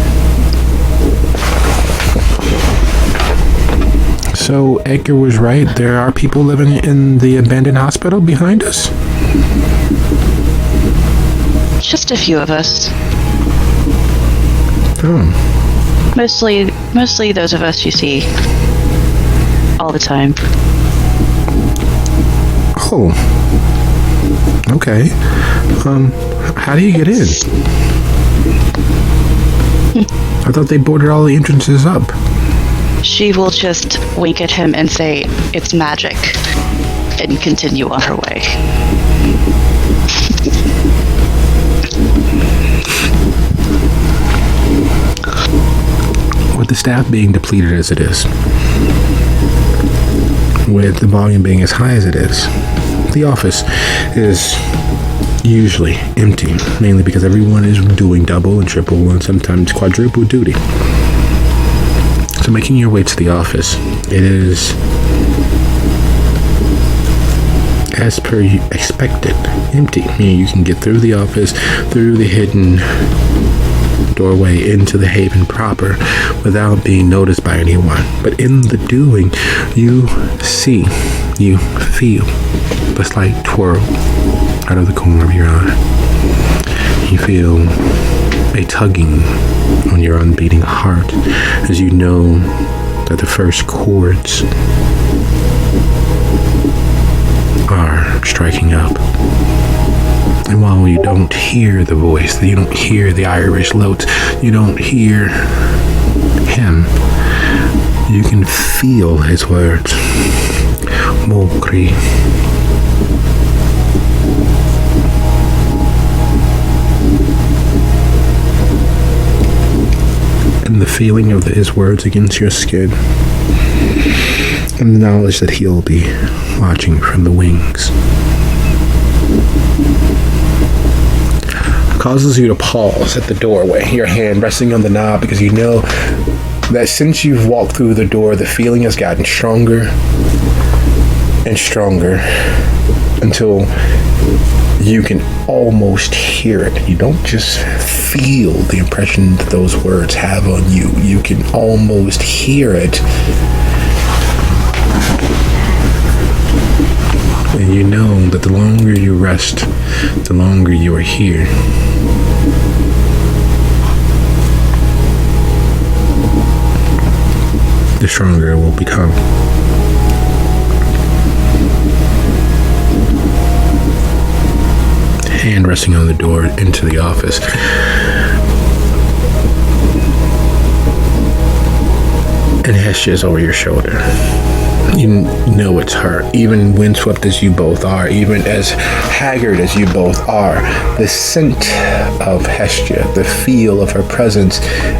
So Edgar was right. There are people living in the abandoned hospital behind us? Just a few of us. Oh. Mostly those of us you see all the time. Oh. Okay. How do you get in? I thought they boarded all the entrances up. She will just wink at him and say, "It's magic," and continue on her way. With the staff being depleted as it is, with the volume being as high as it is, the office is usually empty, mainly because everyone is doing double and triple and sometimes quadruple duty. So making your way to the office, it is, as per expected, empty. Meaning you can get through the office, through the hidden doorway into the Haven proper without being noticed by anyone. But in the doing, you see, you feel the slight twirl out of the corner of your eye. You feel a tugging on your unbeating heart as you know that the first chords are striking up. And while you don't hear the voice, you don't hear the Irish notes, you don't hear him, you can feel his words. Coterie. And the feeling of his words against your skin, and the knowledge that he'll be watching from the wings. causes you to pause at the doorway, your hand resting on the knob, because you know that since you've walked through the door, the feeling has gotten stronger and stronger until you can almost hear it. You don't just feel the impression that those words have on you. You can almost hear it. And you know that the longer you rest, the longer you are here. The stronger it will become. Hand resting on the door into the office. And Hestia is over your shoulder. You know it's her. Even windswept as you both are, even as haggard as you both are, the scent of Hestia, the feel of her presence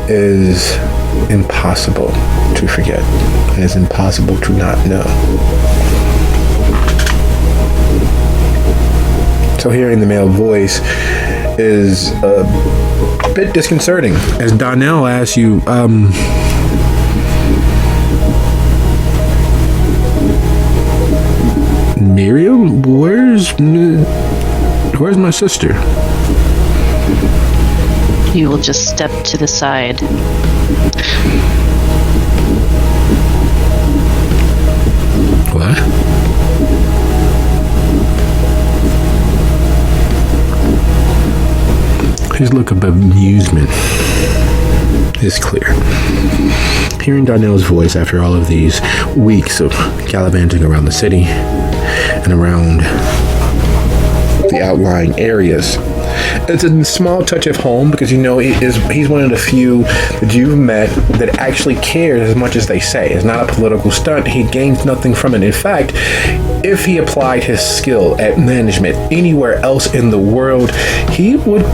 is impossible to forget. It is impossible to not know. So hearing the male voice is a bit disconcerting. As Donnell asks you, Miriam, where's my sister? You will just step to the side. What? His look of amusement is clear. Hearing Donnell's voice after all of these weeks of gallivanting around the city and around the outlying areas, it's a small touch of home, because you know he's one of the few that you've met that actually cares as much as they say. It's not a political stunt. He gains nothing from it. In fact, if he applied his skill at management anywhere else in the world, he would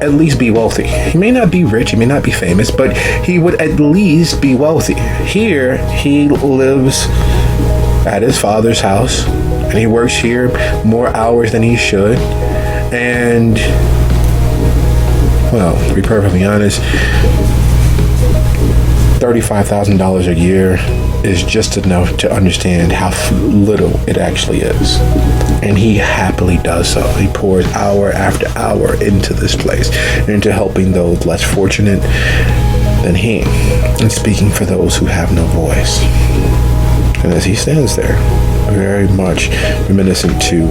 at least be wealthy. He may not be rich, he may not be famous, but he would at least be wealthy. Here, he lives at his father's house, and he works here more hours than he should. And, well, to be perfectly honest, $35,000 a year is just enough to understand how little it actually is. And he happily does so. He pours hour after hour into this place, into helping those less fortunate than he, and speaking for those who have no voice. And as he stands there, very much reminiscent to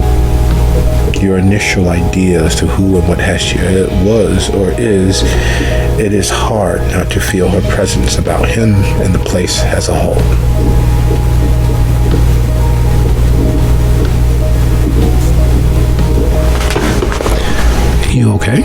your initial idea as to who and what Hestia was or is, it is hard not to feel her presence about him and the place as a whole. You okay?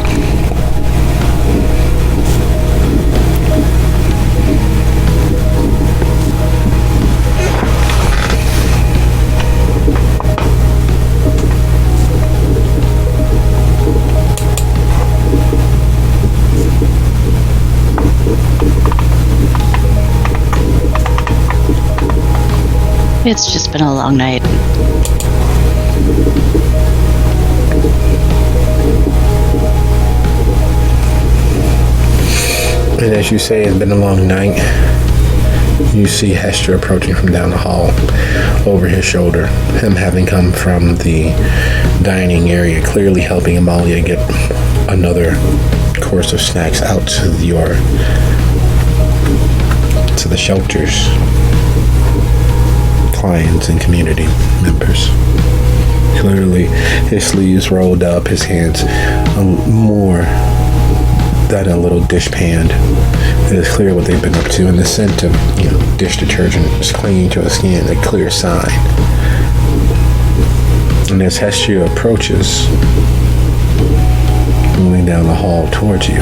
It's just been a long night. And as you say, it's been a long night. You see Hester approaching from down the hall over his shoulder, him having come from the dining area, clearly helping Amalia get another course of snacks out to the shelters, clients and community members. Clearly, his sleeves rolled up, his hands more than a little dishpan. It is clear what they've been up to, and the scent of dish detergent is clinging to his skin, a clear sign. And as Hestia approaches, moving down the hall towards you,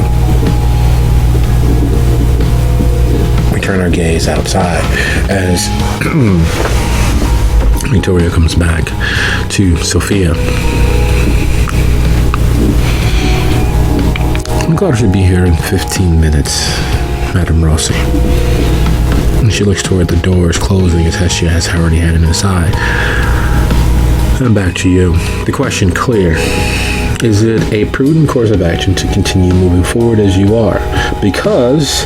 we turn our gaze outside as Victoria comes back to Sophia. I'm glad she'll be here in 15 minutes, Madame Rossi. And she looks toward the doors closing as Hestia has already had an aside. And back to you. The question clear. Is it a prudent course of action to continue moving forward as you are? Because,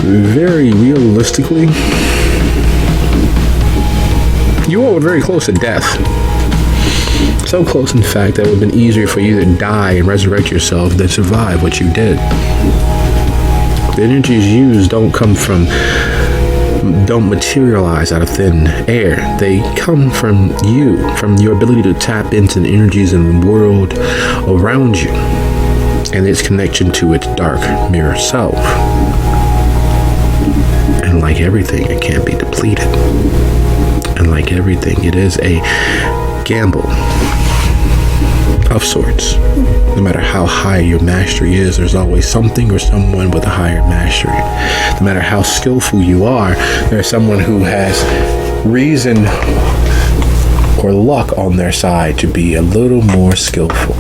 very realistically, you all were very close to death. So close, in fact, that it would have been easier for you to die and resurrect yourself than survive what you did. The energies used don't materialize out of thin air. They come from you, from your ability to tap into the energies in the world around you and its connection to its dark mirror self. And like everything, it can't be depleted. And like everything, it is a gamble of sorts. No matter how high your mastery is, there's always something or someone with a higher mastery. No matter how skillful you are, there's someone who has reason or luck on their side to be a little more skillful.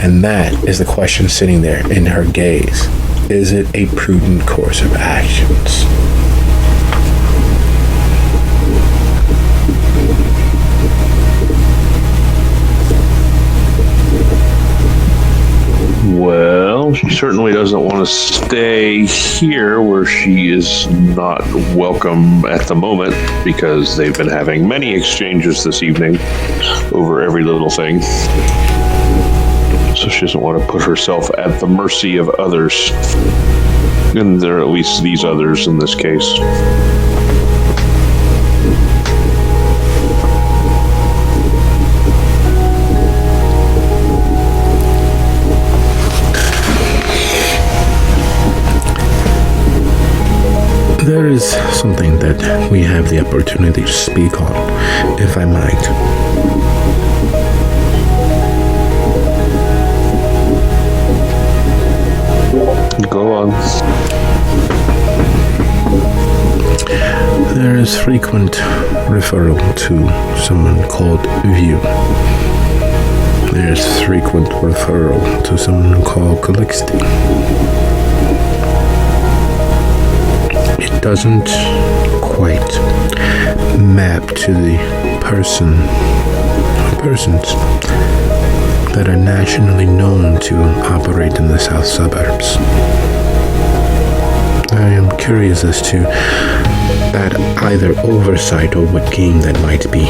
And that is the question sitting there in her gaze. Is it a prudent course of actions? Well, she certainly doesn't want to stay here where she is not welcome at the moment, because they've been having many exchanges this evening over every little thing. So she doesn't want to put herself at the mercy of others. And there are at least these others in this case. There is something that we have the opportunity to speak on, if I might. Go on. There is frequent referral to someone called View. There's frequent referral to someone called Calixte. It doesn't quite map to the persons that are nationally known to operate in the south suburbs. I am curious as to that either oversight or what game that might be.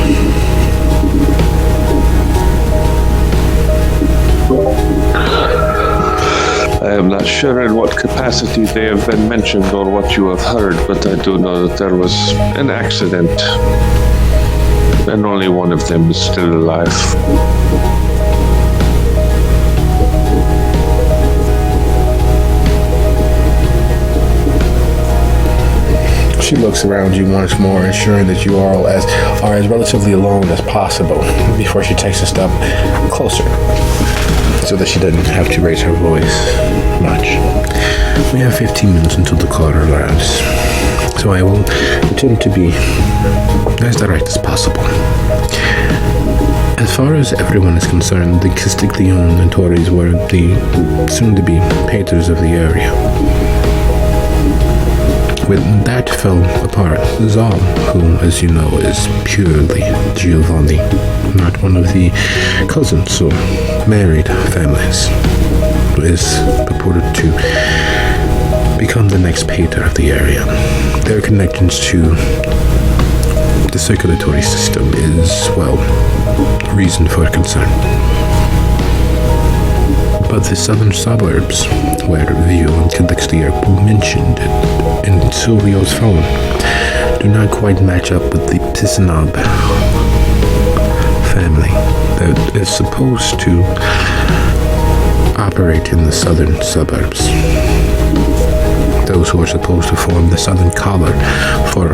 I am not sure in what capacity they have been mentioned or what you have heard, but I do know that there was an accident, and only one of them is still alive. She looks around you once more, ensuring that you are as relatively alone as possible before she takes a step closer, so that she doesn't have to raise her voice much. We have 15 minutes until the car arrives, so I will attempt to be as direct as possible. As far as everyone is concerned, the Castiglione and Tories were the soon-to-be patrons of the area. When that fell apart, Zal, who, as you know, is purely Giovanni, not one of the cousins or married families, is purported to become the next pater of the area. Their connections to the circulatory system is, well, reason for concern. But the southern suburbs, where Vio and Calixte are mentioned in Silvio's phone, do not quite match up with the Pisanob family that is supposed to operate in the southern suburbs. Those who are supposed to form the southern collar for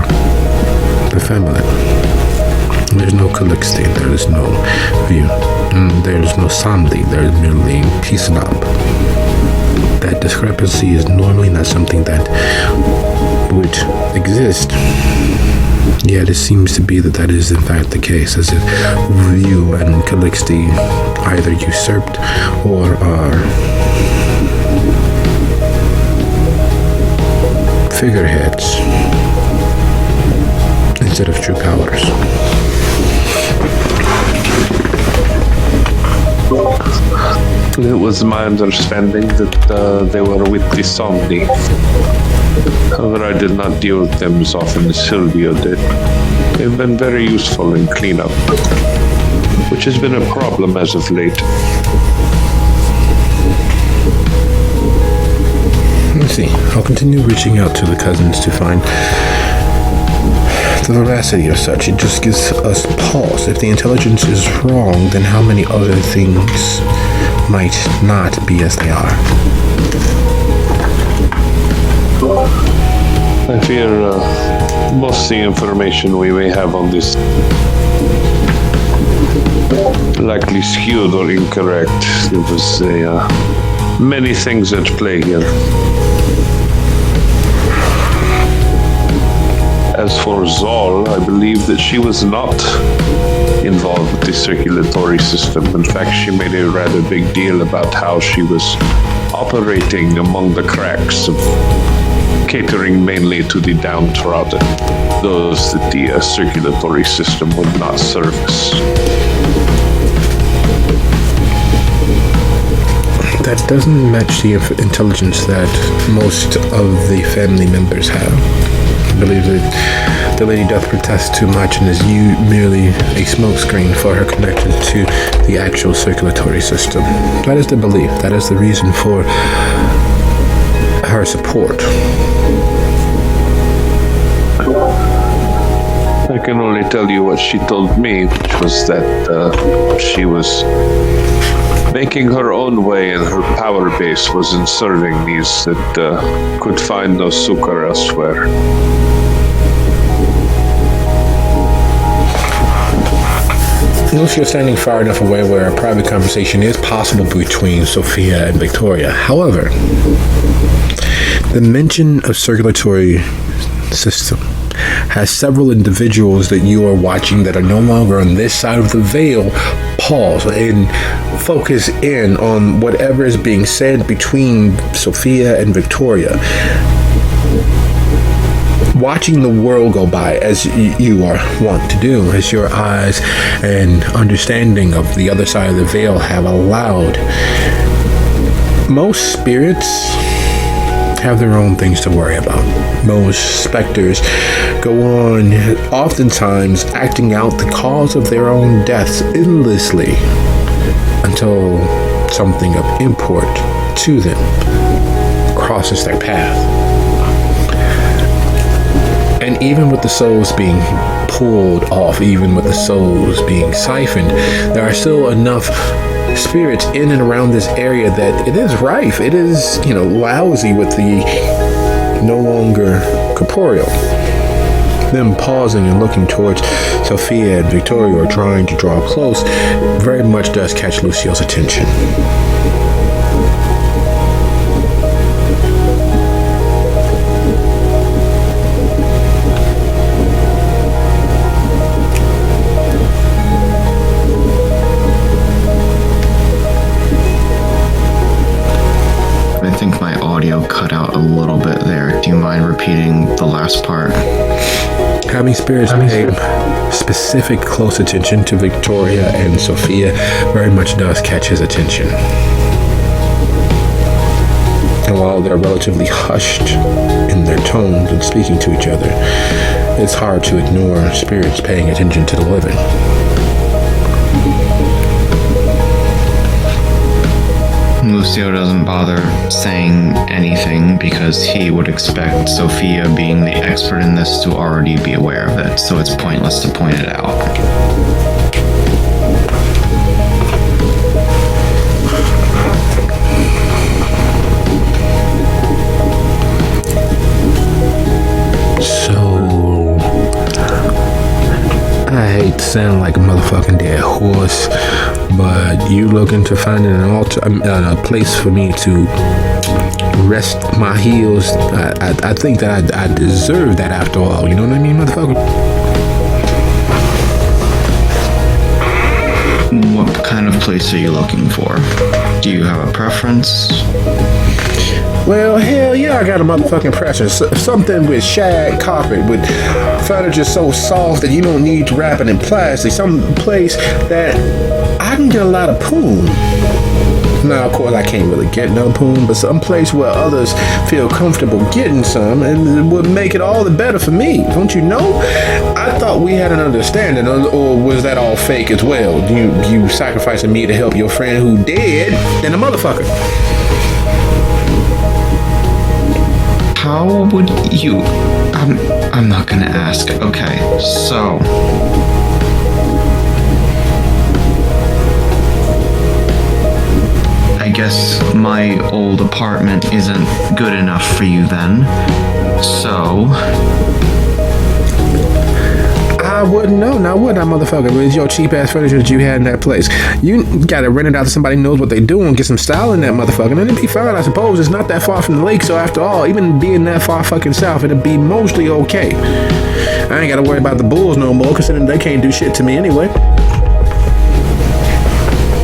the family. There's no Calixte, there is no View, there is no Samdi, there is merely Pisanob. That discrepancy is normally not something that would exist, yet it seems to be that is in fact the case, as if View and Calixte either usurped or are figureheads instead of true powers. It was my understanding that they were with the Somni. However, I did not deal with them as often as Silvio did. They've been very useful in cleanup, which has been a problem as of late. Let's see. I'll continue reaching out to the cousins to find the veracity of such. It just gives us pause. If the intelligence is wrong, then how many other things might not be as they are? I fear most of the information we may have on this likely skewed or incorrect. There was many things at play here. As for Zol, I believe that she was not involved with the circulatory system. In fact, she made a rather big deal about how she was operating among the cracks of catering mainly to the downtrodden, those that the circulatory system would not service. That doesn't match the intelligence that most of the family members have. I believe that the lady doth protest too much and is merely a smokescreen for her connection to the actual circulatory system. That is the belief. That is the reason for her support. I can only tell you what she told me, which was that she was making her own way and her power base was in serving these that could find no succor elsewhere. Notice you're standing far enough away where a private conversation is possible between Sophia and Victoria. However, the mention of circulatory system has several individuals that you are watching that are no longer on this side of the veil pause and focus in on whatever is being said between Sophia and Victoria. Watching the world go by as you are wont to do, as your eyes and understanding of the other side of the veil have allowed. Most spirits have their own things to worry about. Most specters go on oftentimes acting out the cause of their own deaths endlessly until something of import to them crosses their path. And even with the souls being pulled off, even with the souls being siphoned, there are still enough spirits in and around this area that it is rife. It is, lousy with the no longer corporeal. Them pausing and looking towards Sophia and Victoria or trying to draw close very much does catch Lucio's attention. I think my audio cut out a little bit there. Do you mind repeating the last part? Having spirits pay specific close attention to Victoria and Sophia very much does catch his attention. And while they're relatively hushed in their tones and speaking to each other, it's hard to ignore spirits paying attention to the living. Lucio doesn't bother saying anything because he would expect Sophia, being the expert in this, to already be aware of it, so it's pointless to point it out. So, I hate to sound like a motherfucking dead horse, but you looking to find a place for me to rest my heels? I think that I deserve that after all. You know what I mean, motherfucker? What kind of place are you looking for? Do you have a preference? Well, hell yeah, I got a motherfucking preference. Something with shag carpet, with furniture so soft that you don't need to wrap it in plastic. Some place that I can get a lot of poon. Now, of course, I can't really get no poon, but some place where others feel comfortable getting some, and it would make it all the better for me. Don't you know? I thought we had an understanding, or was that all fake as well? You sacrificing me to help your friend who dead than a motherfucker? How would you? I'm not gonna ask. Okay, so. I guess my old apartment isn't good enough for you then. So. I wouldn't know. Now, would I, motherfucker? With your cheap ass furniture that you had in that place, you gotta rent it out to somebody who knows what they doing, get some style in that motherfucker, and it'd be fine, I suppose. It's not that far from the lake, so after all, even being that far fucking south, it'd be mostly okay. I ain't gotta worry about the bulls no more, considering they can't do shit to me anyway.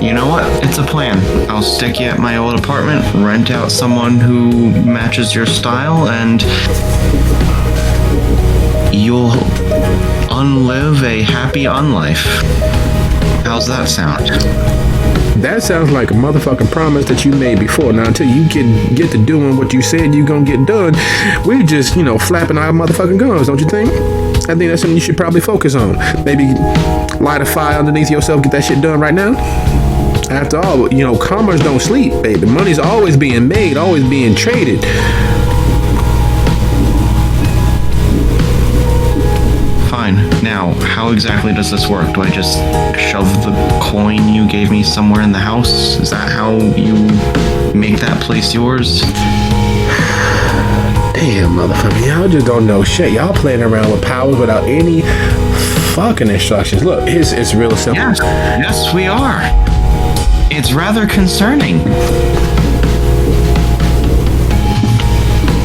You know what? It's a plan. I'll stick you at my old apartment, rent out someone who matches your style, and you'll unlive a happy unlife. How's that sound? That sounds like a motherfucking promise that you made before. Now, until you get to doing what you said you gonna get done, we just, flapping our motherfucking gums, don't you think? I think that's something you should probably focus on. Maybe light a fire underneath yourself, get that shit done right now. After all, commerce don't sleep, baby. Money's always being made, always being traded. Fine. Now, how exactly does this work? Do I just shove the coin you gave me somewhere in the house? Is that how you make that place yours? Damn, motherfucker. Y'all just don't know shit. Y'all playing around with powers without any fucking instructions. Look, it's real simple. Yes, we are. It's rather concerning.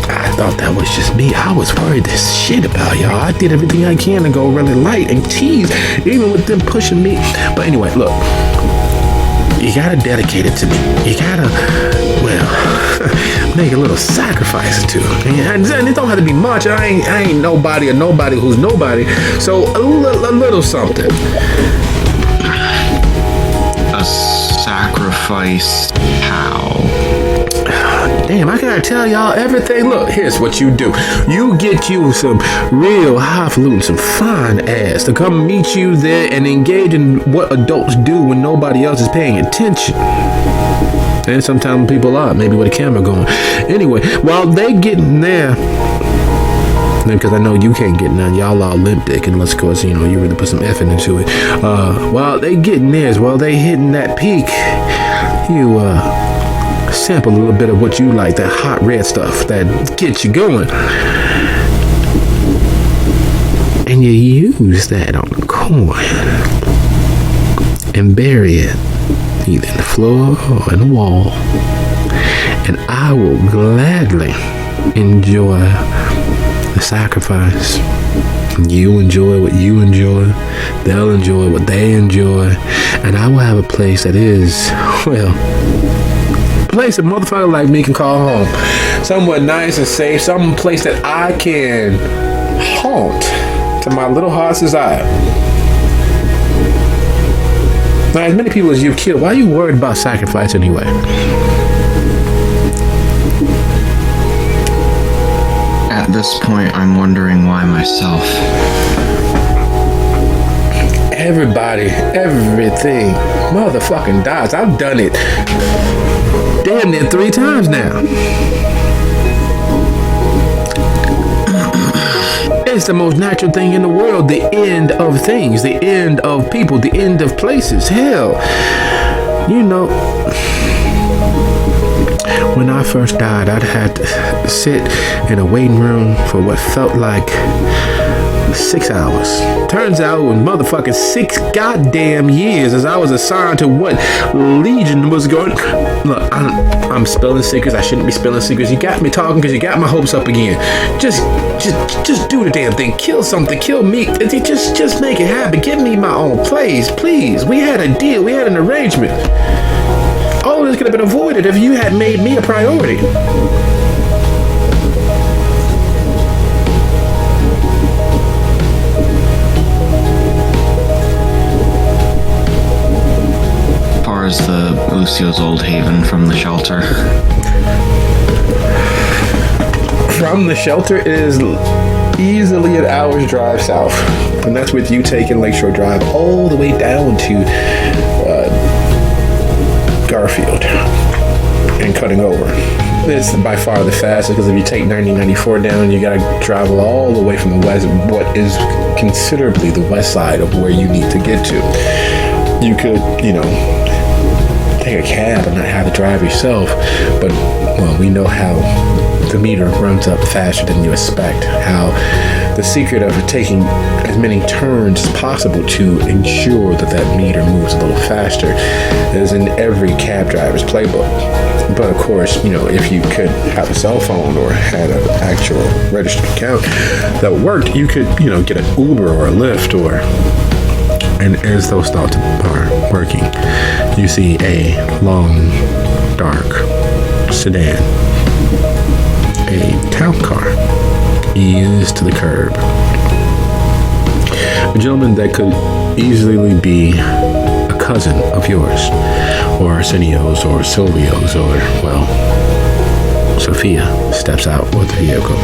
I thought that was just me. I was worried this shit about y'all. I did everything I can to go really light and tease, even with them pushing me. But anyway, look. You gotta dedicate it to me. You gotta, make a little sacrifice or two. And it don't have to be much. I ain't nobody or nobody who's nobody. So a little something. A sacrifice? How? Damn, I gotta tell y'all everything. Look, here's what you do. You get you some real highfalutin, some fine ass to come meet you there and engage in what adults do when nobody else is paying attention. And sometimes people are, maybe with a camera going. Anyway, while they getting there, because I know you can't get none, y'all are limp dick unless, of course, you really put some effort into it. While they getting theirs, while they hitting that peak, you sample a little bit of what you like, that hot red stuff that gets you going, and you use that on the coin and bury it either in the floor or in the wall, and I will gladly enjoy the sacrifice. You enjoy what you enjoy, they'll enjoy what they enjoy, and I will have a place that is, place a motherfucker like me can call home. Somewhere nice and safe, some place that I can haunt to my little heart's desire. Now, as many people as you've killed, why are you worried about sacrifice anyway? At this point, I'm wondering why myself. Everybody, everything, motherfucking dies. I've done it damn near 3 times now. It's the most natural thing in the world. The end of things, the end of people, the end of places. Hell, when I first died, I'd had to sit in a waiting room for what felt like 6 hours. Turns out it was motherfucking 6 goddamn years as I was assigned to what legion was going. Look, I'm spilling secrets. I shouldn't be spilling secrets. You got me talking because you got my hopes up again. Just do the damn thing. Kill something. Kill me. Just make it happen. Give me my own place, please. We had a deal. We had an arrangement. All of this could have been avoided if you had made me a priority. As the Lucio's old haven from the shelter? From the shelter, it is easily an hour's drive south. And that's with you taking Lakeshore Drive all the way down to Garfield and cutting over. It's by far the fastest, because if you take 9094 down, you gotta travel all the way from the west, what is considerably the west side of where you need to get to. You could, take a cab and not have to drive yourself, but, well, we know how the meter runs up faster than you expect, how the secret of taking as many turns as possible to ensure that meter moves a little faster is in every cab driver's playbook. But of course, if you could have a cell phone or had an actual registered account that worked, you could, get an Uber or a Lyft and as those thoughts are working, you see a long, dark sedan, a town car, ease to the curb. A gentleman that could easily be a cousin of yours, or Arsenio's, or Silvio's, or, well, Sophia steps out with the vehicle.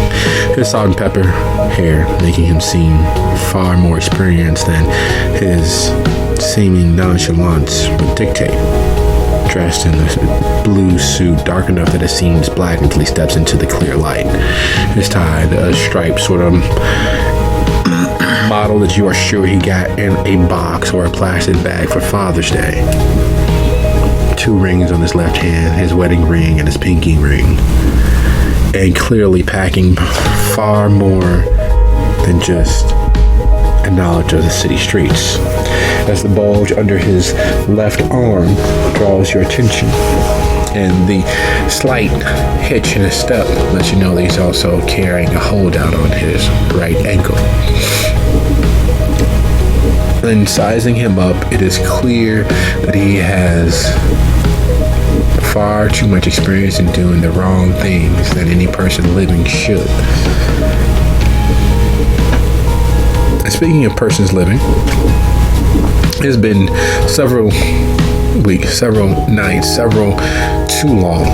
His salt and pepper hair making him seem far more experienced than his seeming nonchalance would dictate. Dressed in a blue suit, dark enough that it seems black until he steps into the clear light. His tie, a striped sort of model that you are sure he got in a box or a plastic bag for Father's Day. 2 rings on his left hand, his wedding ring and his pinky ring. And clearly packing far more than just a knowledge of the city streets, as the bulge under his left arm draws your attention, and the slight hitch in his step lets you know that he's also carrying a holdout on his right ankle. In sizing him up, it is clear that he has far too much experience in doing the wrong things that any person living should. And speaking of persons living, it's been several weeks, several nights, too long,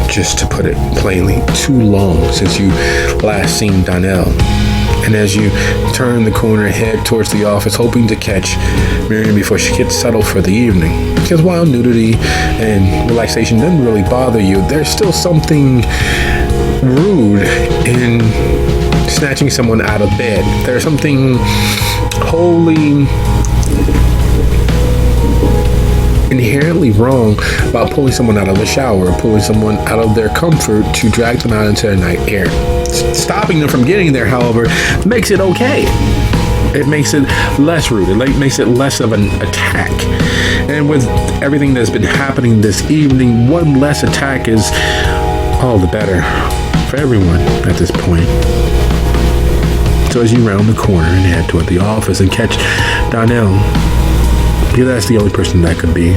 just to put it plainly, too long since you last seen Donnell. And as you turn the corner, head towards the office, hoping to catch Miriam before she gets settled for the evening. Because while nudity and relaxation doesn't really bother you, there's still something rude in snatching someone out of bed. There's something wholly inherently wrong about pulling someone out of the shower, or pulling someone out of their comfort to drag them out into the night air. Stopping them from getting there, however, makes it okay. It makes it less rude. It makes it less of an attack. And with everything that's been happening this evening, one less attack is all the better for everyone at this point. So as you round the corner and head toward the office and catch Donnell, because that's the only person that could be.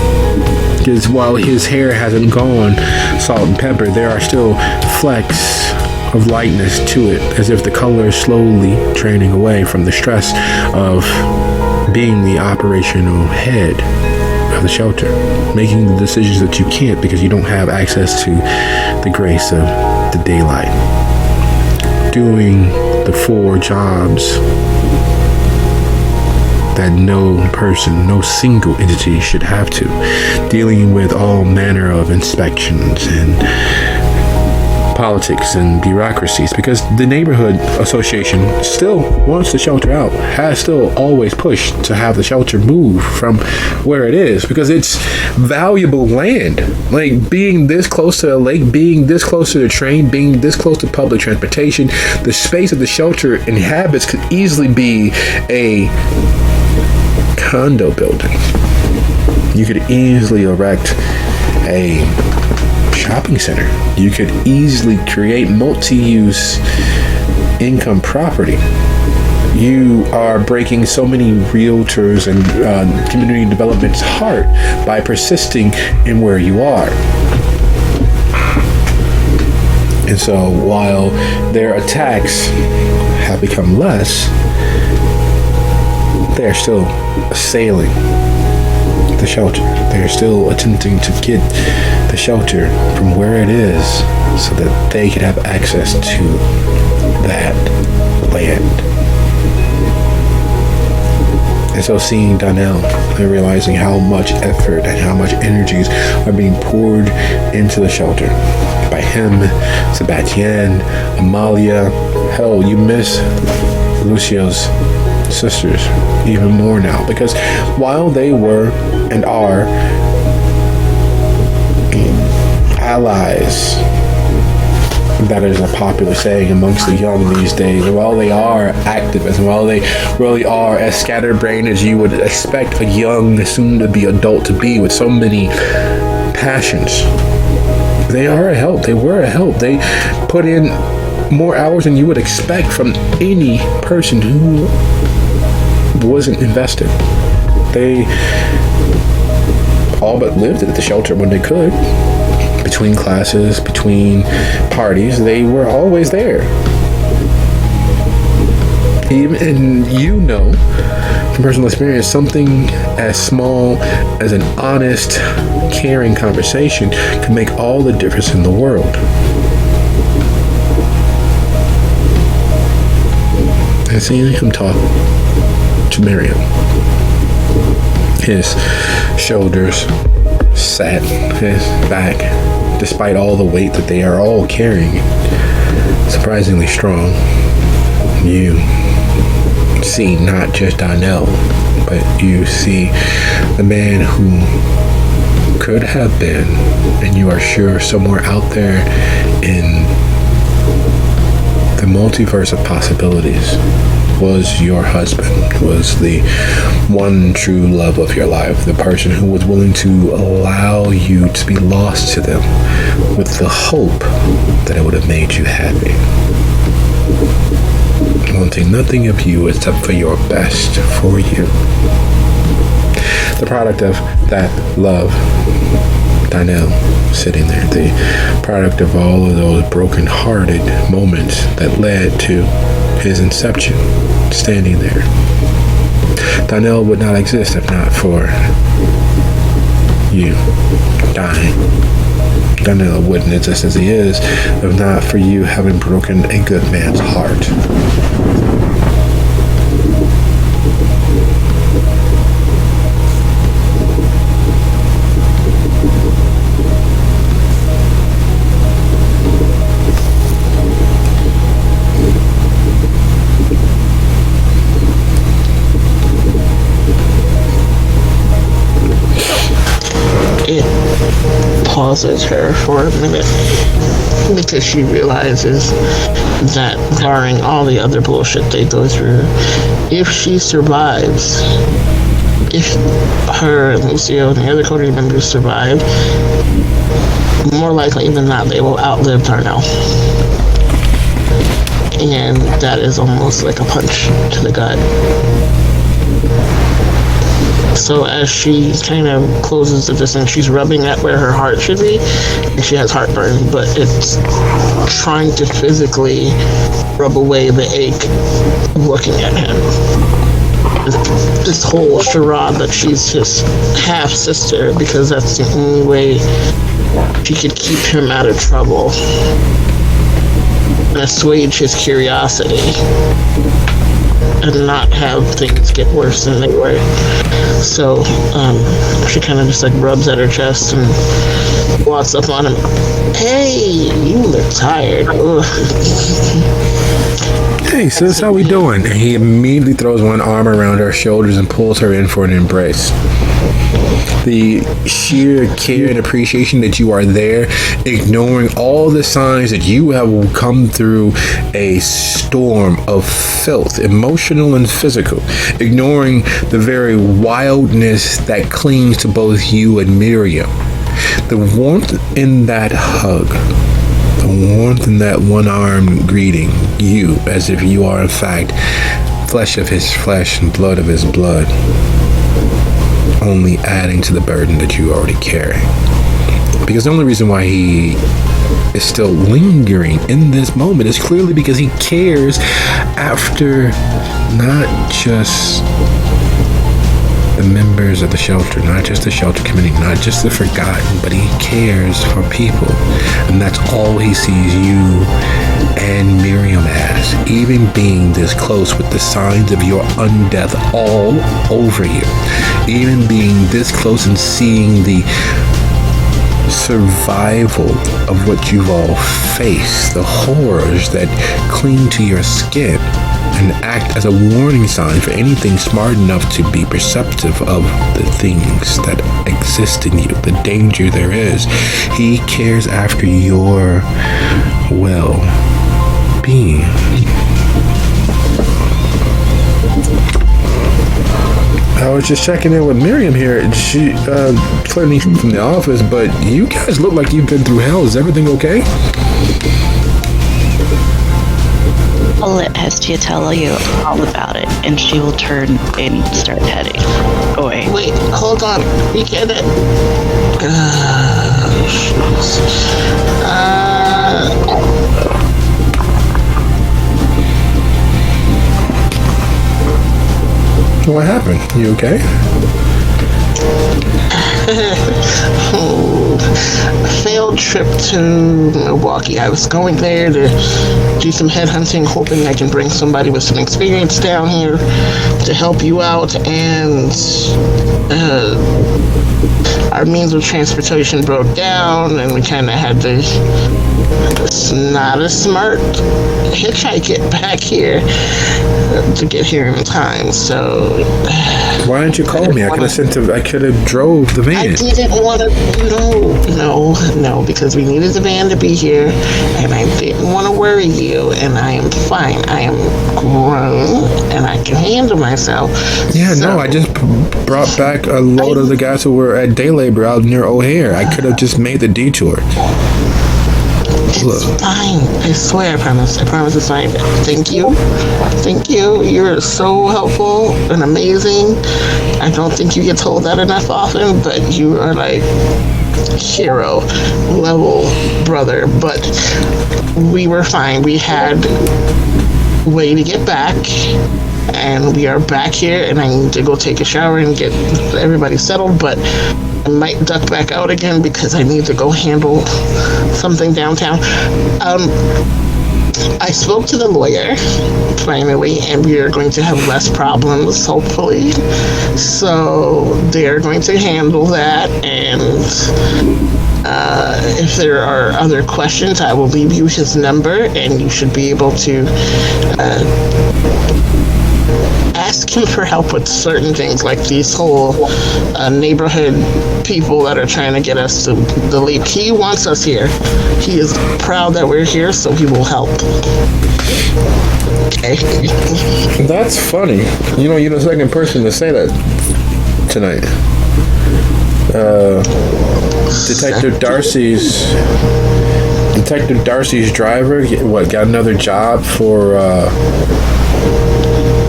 Because while his hair hasn't gone salt and pepper, there are still flecks of lightness to it, as if the color is slowly draining away from the stress of being the operational head of the shelter, making the decisions that you can't because you don't have access to the grace of the daylight, doing the 4 jobs that no person, no single entity should have to, dealing with all manner of inspections and politics and bureaucracies, because the neighborhood association still wants the shelter out, has still always pushed to have the shelter move from where it is, because it's valuable land. Like being this close to a lake, being this close to the train, being this close to public transportation, the space that the shelter inhabits could easily be a condo building. You could easily erect a shopping center. You could easily create multi-use income property. You are breaking so many realtors and community development's heart by persisting in where you are. And so while their attacks have become less, they are still assailing the shelter. They're still attempting to get the shelter from where it is so that they can have access to that land. And so seeing Donnell and realizing how much effort and how much energies are being poured into the shelter by him, Sebastian, Amalia, hell, you miss Lucio's sisters even more now, because while they were and are allies, that is a popular saying amongst the young these days, and while they are activists, and while they really are as scatterbrained as you would expect a young, soon-to-be adult to be, with so many passions, they are a help. They were a help. They put in more hours than you would expect from any person who wasn't invested. They all but lived at the shelter when they could. Between classes, between parties, they were always there. Even, you know, from personal experience, something as small as an honest, caring conversation can make all the difference in the world. And seeing him talk to Miriam, his shoulders sat, his back, despite all the weight that they are all carrying, surprisingly strong. You see not just Donnell, but you see the man who could have been, and you are sure somewhere out there in the multiverse of possibilities, was your husband, was the one true love of your life, the person who was willing to allow you to be lost to them with the hope that it would have made you happy, wanting nothing of you except for your best for you. The product of that love, Donnell sitting there, the product of all of those broken-hearted moments that led to his inception, standing there. Donnell would not exist if not for you dying. Donnell wouldn't exist as he is if not for you having broken a good man's heart. It pauses her for a minute because she realizes that barring all the other bullshit they go through, if she survives, if her and Lucio and the other Coterie members survive, more likely than not they will outlive Darnell. And that is almost like a punch to the gut. So as she kind of closes the distance, she's rubbing at where her heart should be, and she has heartburn, but it's trying to physically rub away the ache of looking at him. This whole charade that she's his half-sister, because that's the only way she could keep him out of trouble and assuage his curiosity and not have things get worse than they were. So she kind of just like rubs at her chest and walks up on him. Hey, you look tired. Ugh. Hey sis, how we doing? And he immediately throws one arm around her shoulders and pulls her in for an embrace. The sheer care and appreciation that you are there, ignoring all the signs that you have come through a storm of filth, emotional and physical, ignoring the very wildness that clings to both you and Miriam. The warmth in that hug, the warmth in that one-arm greeting you as if you are in fact flesh of his flesh and blood of his blood, only adding to the burden that you already carry. Because the only reason why he is still lingering in this moment is clearly because he cares after not just the members of the shelter, not just the shelter community, not just the forgotten, but he cares for people. And that's all he sees you and Miriam as, even being this close with the signs of your undeath all over you, even being this close and seeing the survival of what you've all faced, the horrors that cling to your skin and act as a warning sign for anything smart enough to be perceptive of the things that exist in you, the danger there is. He cares after your well-being. I was just checking in with Miriam here. She clearly from the office, but you guys look like you've been through hell. Is everything okay? I'll let Hestia tell you all about it, and she will turn and start heading away. Wait, hold on. We get it. What happened? You okay? Failed trip to Milwaukee. I was going there to do some headhunting, hoping I can bring somebody with some experience down here to help you out, and our means of transportation broke down, and we kind of had to not a smart hitchhike it back here to get here in time. So why didn't you call me? I could have drove the van. I didn't want to. No, because we needed the van to be here, and I didn't want to worry you. And I am fine. I am grown, and I can handle myself. Yeah, so, no, I just brought back a load of the guys who were at day labor out near O'Hare. I could have just made the detour. It's fine. I swear, I promise. I promise it's fine. Thank you. You're so helpful and amazing. I don't think you get told that enough often, but you are like hero level brother. But we were fine. We had a way to get back, and we are back here, and I need to go take a shower and get everybody settled, but I might duck back out again because I need to go handle something downtown. I spoke to the lawyer, finally, and we are going to have less problems, hopefully. So they're going to handle that, and if there are other questions, I will leave you his number, and you should be able to ask him for help with certain things, like these whole neighborhood people that are trying to get us to leave. He wants us here. He is proud that we're here, so he will help. Okay. That's funny. You're the second person to say that tonight. Detective Darcy's driver, got another job for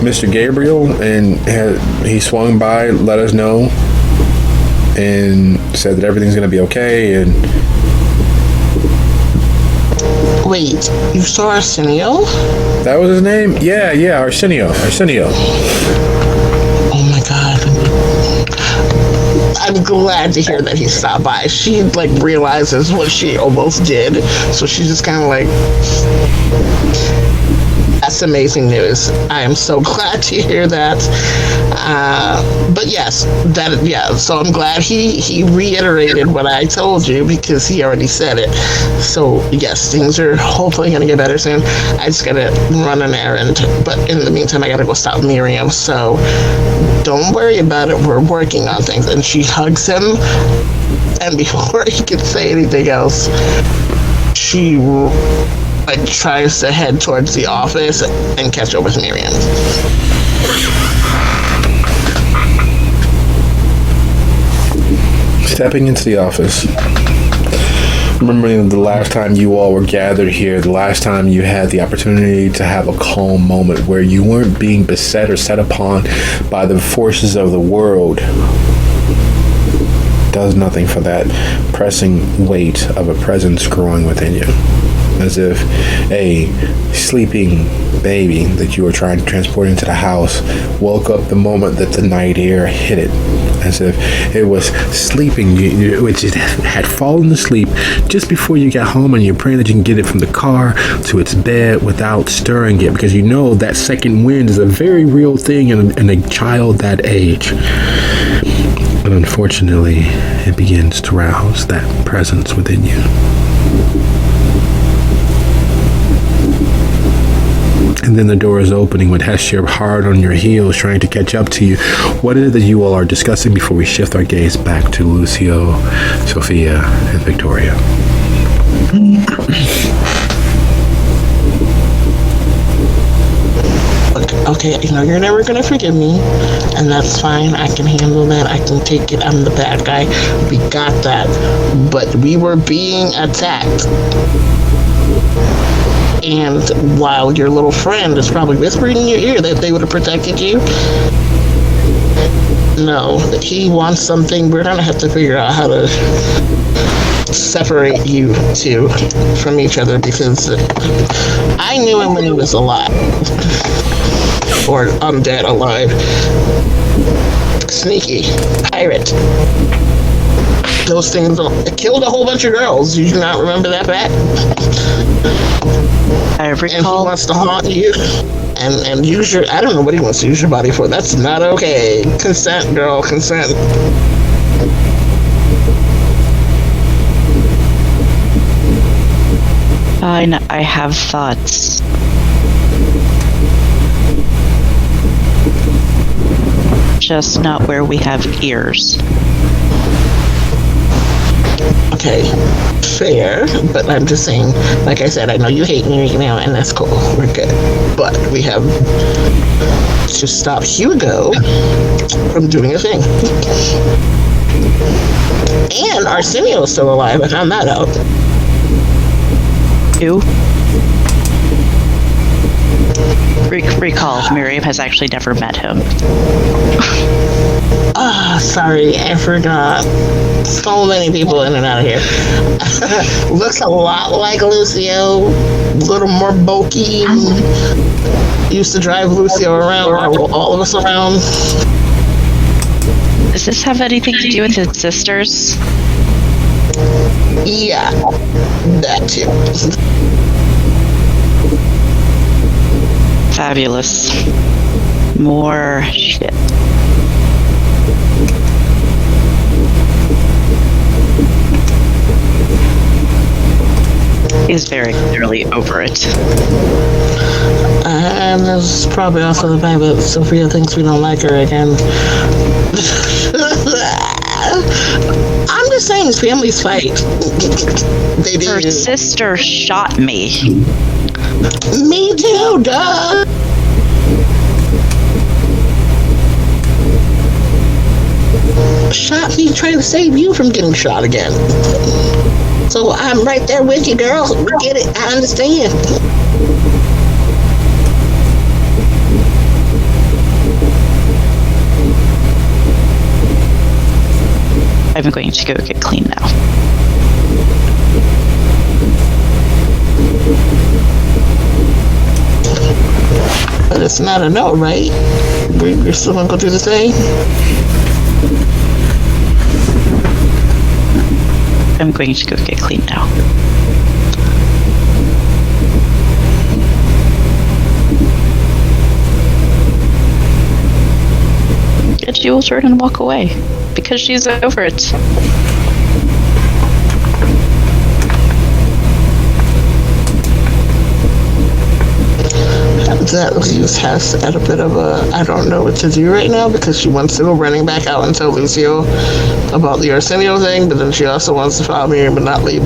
Mr. Gabriel, and he swung by, let us know, and said that everything's going to be okay. And wait, you saw Arsenio? That was his name? Yeah, Arsenio. Oh my god. I'm glad to hear that he stopped by. She realizes what she almost did, so she's just kind of like, that's amazing news. I am so glad to hear that. But yes, so I'm glad he reiterated what I told you, because he already said it. So yes, things are hopefully going to get better soon. I just got to run an errand. But in the meantime, I got to go stop Miriam. So don't worry about it. We're working on things. And she hugs him. And before he could say anything else, she tries to head towards the office and catch up with Miriam. Stepping into the office. Remembering the last time you all were gathered here, the last time you had the opportunity to have a calm moment where you weren't being beset or set upon by the forces of the world, does nothing for that pressing weight of a presence growing within you. as if a sleeping baby that you were trying to transport into the house woke up the moment that the night air hit it, as if it was sleeping, which it had fallen asleep just before you got home, and you're praying that you can get it from the car to its bed without stirring it, because you know that second wind is a very real thing in a child that age. But unfortunately, it begins to rouse that presence within you. And then the door is opening with Hestia hard on your heels, trying to catch up to you. What is it that you all are discussing before we shift our gaze back to Lucio, Sophia, and Victoria? Okay, you're never gonna forgive me, and that's fine. I can handle that. I can take it. I'm the bad guy. We got that. But we were being attacked. And while your little friend is probably whispering in your ear that they would have protected you, no, he wants something. We're gonna have to figure out how to separate you two from each other, because I knew him when he was alive. Or undead alive. Sneaky. Pirate. Those things killed a whole bunch of girls. Do you not remember that fact? I recall. And he wants to haunt you. And use your... I don't know what he wants to use your body for. That's not okay. Consent, girl. Consent. I have thoughts. Just not where we have ears. Okay, fair, but I'm just saying, like I said, I know you hate me right now, and that's cool. We're good. But we have to stop Hugo from doing a thing. And Arsenio's still alive. I found that out. Who? Recall, Miriam has actually never met him. Sorry, I forgot. So many people in and out of here. Looks a lot like Lucio. A little more bulky. Used to drive Lucio around, all of us around. Does this have anything to do with his sisters? Yeah, that too. Fabulous. More shit. He's very clearly over it. And there's probably also the fact that Sophia thinks we don't like her again. I'm just saying, families fight. They do. Her sister shot me. Me too, duh. Shot me trying to save you from getting shot again. So I'm right there with you, girl. We get it. I understand. I'm going to go get clean now. But it's not a no, right? We're still gonna go do the thing? I'm going to go get clean now. And she will turn and walk away because she's over it. That leaves Hess at a bit of a I don't know what to do right now, because she wants to go running back out and tell Lucio about the Arsenio thing, but then she also wants to follow me but not leave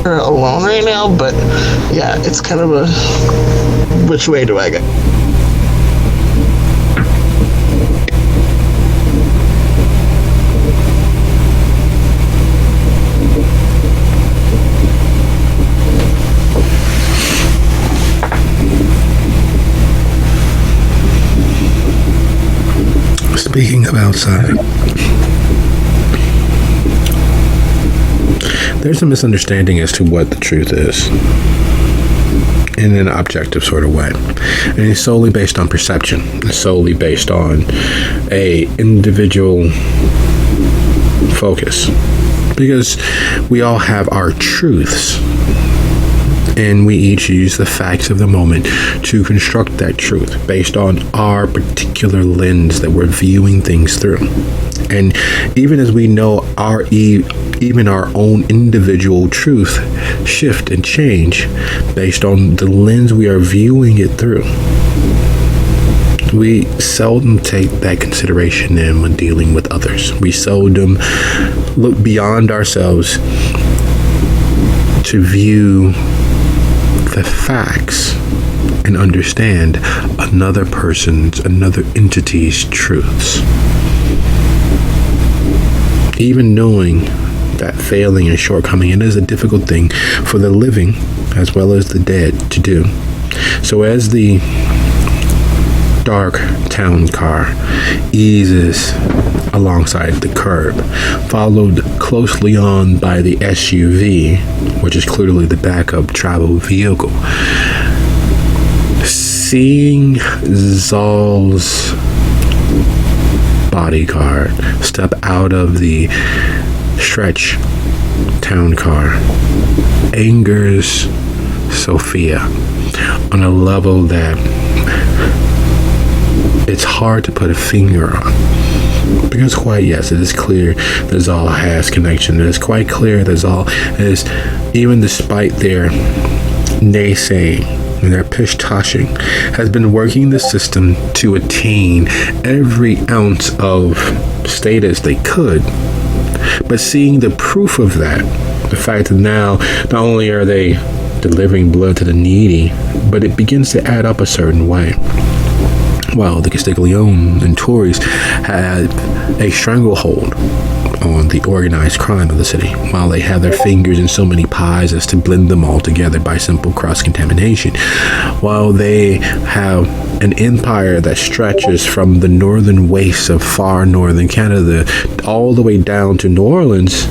her alone right now. But yeah, it's kind of a which way do I go? Speaking of outside, there's a misunderstanding as to what the truth is in an objective sort of way. And it's solely based on perception. It's solely based on a individual focus. Because we all have our truths. And we each use the facts of the moment to construct that truth based on our particular lens that we're viewing things through. And even as we know even our own individual truth shift and change based on the lens we are viewing it through, we seldom take that consideration in when dealing with others. We seldom look beyond ourselves to view the facts and understand another entity's truths. Even knowing that failing and shortcoming, it is a difficult thing for the living as well as the dead to do. So as the dark town car eases alongside the curb, followed closely on by the SUV, which is clearly the backup travel vehicle, seeing Zal's bodyguard step out of the stretch town car angers Sophia on a level that it's hard to put a finger on. Because quite yes, it is clear that Zal has connection. It is quite clear that Zal is, even despite their naysaying and their pish-toshing, has been working the system to attain every ounce of status they could. But seeing the proof of that, the fact that now not only are they delivering blood to the needy, but it begins to add up a certain way. While the Castiglione and Tories had a stranglehold on the organized crime of the city, while they have their fingers in so many pies as to blend them all together by simple cross-contamination, while they have an empire that stretches from the northern wastes of far northern Canada all the way down to New Orleans,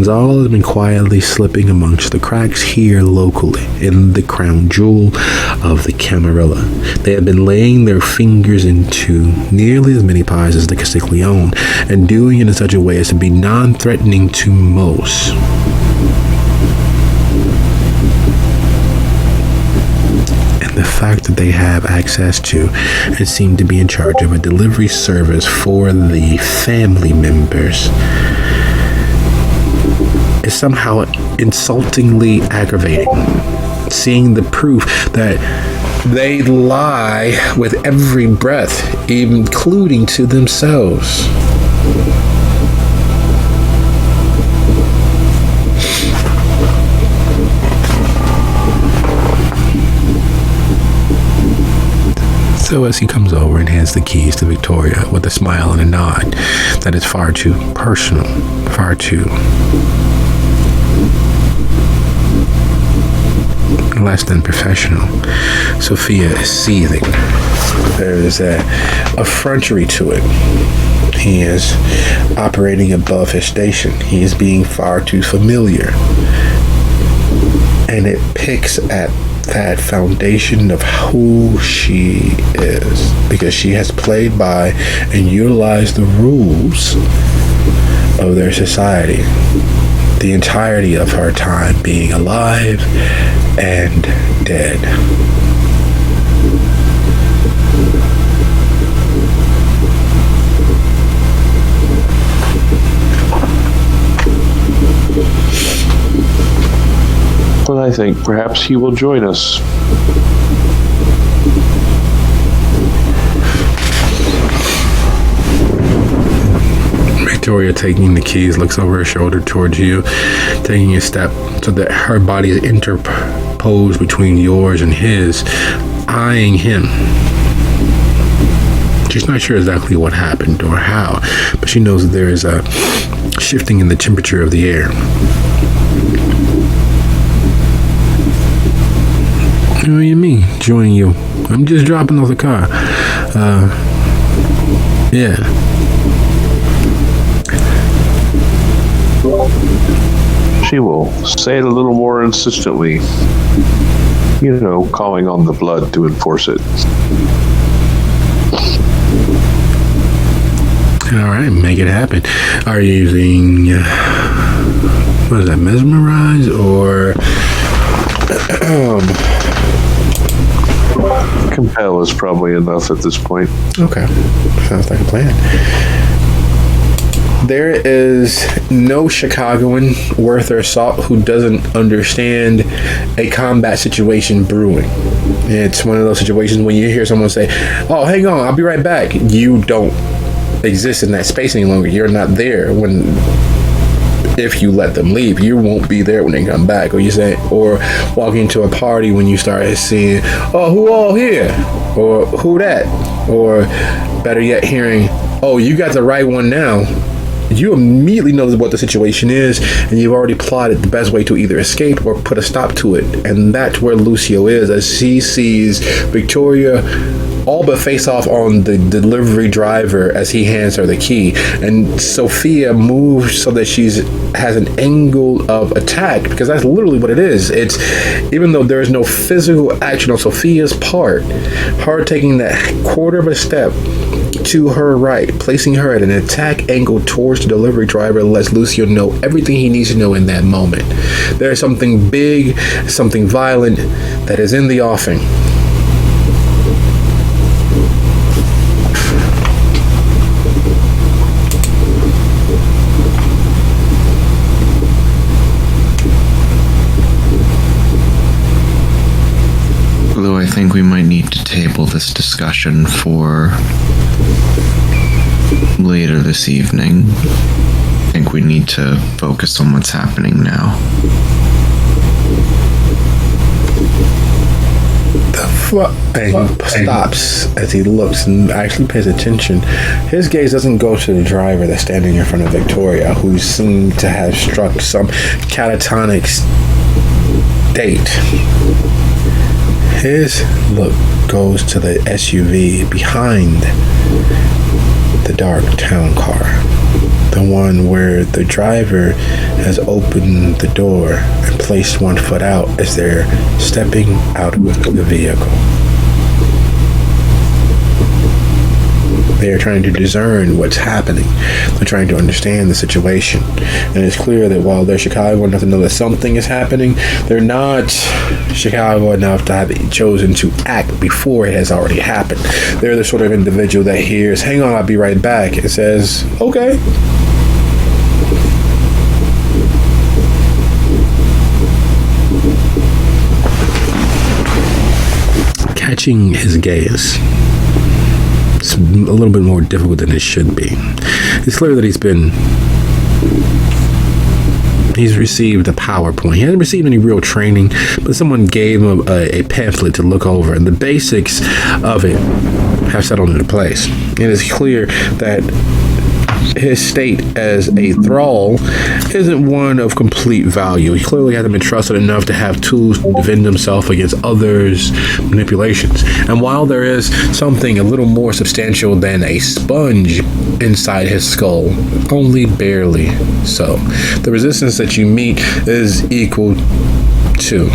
Zal has been quietly slipping amongst the cracks here locally in the crown jewel of the Camarilla. They have been laying their fingers into nearly as many pies as the Castiglione, and doing it in such a way as to be non-threatening to most. And the fact that they have access to and seem to be in charge of a delivery service for the family members is somehow insultingly aggravating. Seeing the proof that they lie with every breath, including to themselves. So as he comes over and hands the keys to Victoria with a smile and a nod that is far too personal, far too less than professional, Sophia is seething. There is a effrontery to it. He is operating above his station. He is being far too familiar. And it picks at that foundation of who she is, because she has played by and utilized the rules of their society the entirety of her time being alive and dead. But I think perhaps he will join us. Victoria, taking the keys, looks over her shoulder towards you, taking a step so that her body is interposed between yours and his, eyeing him. She's not sure exactly what happened or how, but she knows that there is a shifting in the temperature of the air. What do you mean, joining you? I'm just dropping off the car. Yeah. She will say it a little more insistently. Calling on the blood to enforce it. All right, make it happen. Are you using, what is that, mesmerize or Compel is probably enough at this point. Okay, sounds like a plan. There is no Chicagoan worth their salt who doesn't understand a combat situation brewing. It's one of those situations when you hear someone say, "Oh, hang on, I'll be right back." You don't exist in that space any longer. You're not there if you let them leave. You won't be there when they come back. Or walking into a party when you start seeing, "Oh, who all here?" Or "Who that?" Or better yet, hearing, "Oh, you got the right one now." You immediately know what the situation is, and you've already plotted the best way to either escape or put a stop to it. And that's where Lucio is, as she sees Victoria all but face off on the delivery driver as he hands her the key. And Sophia moves so that she has an angle of attack, because that's literally what it is. It's, even though there is no physical action on Sophia's part, her taking that quarter of a step to her right, placing her at an attack angle towards the delivery driver, lets Lucio know everything he needs to know in that moment. There is something big, something violent that is in the offing. Although I think we might need to table this discussion for later this evening. I think we need to focus on what's happening now. And he stops as he looks and actually pays attention. His gaze doesn't go to the driver that's standing in front of Victoria, who seemed to have struck some catatonic state. His look goes to the SUV behind the dark town car, the one where the driver has opened the door and placed one foot out as they're stepping out of the vehicle. They are trying to discern what's happening. They're trying to understand the situation. And it's clear that while they're Chicago enough to know that something is happening, they're not Chicago enough to have chosen to act before it has already happened. They're the sort of individual that hears, "Hang on, I'll be right back," and says, "Okay." Catching his gaze, it's a little bit more difficult than it should be. It's clear that he's received a PowerPoint. He hasn't received any real training, but someone gave him a pamphlet to look over, and the basics of it have settled into place. It is clear that his state as a thrall isn't one of complete value. He clearly hasn't been trusted enough to have tools to defend himself against others' manipulations. And while there is something a little more substantial than a sponge inside his skull, only barely so, the resistance that you meet is equal to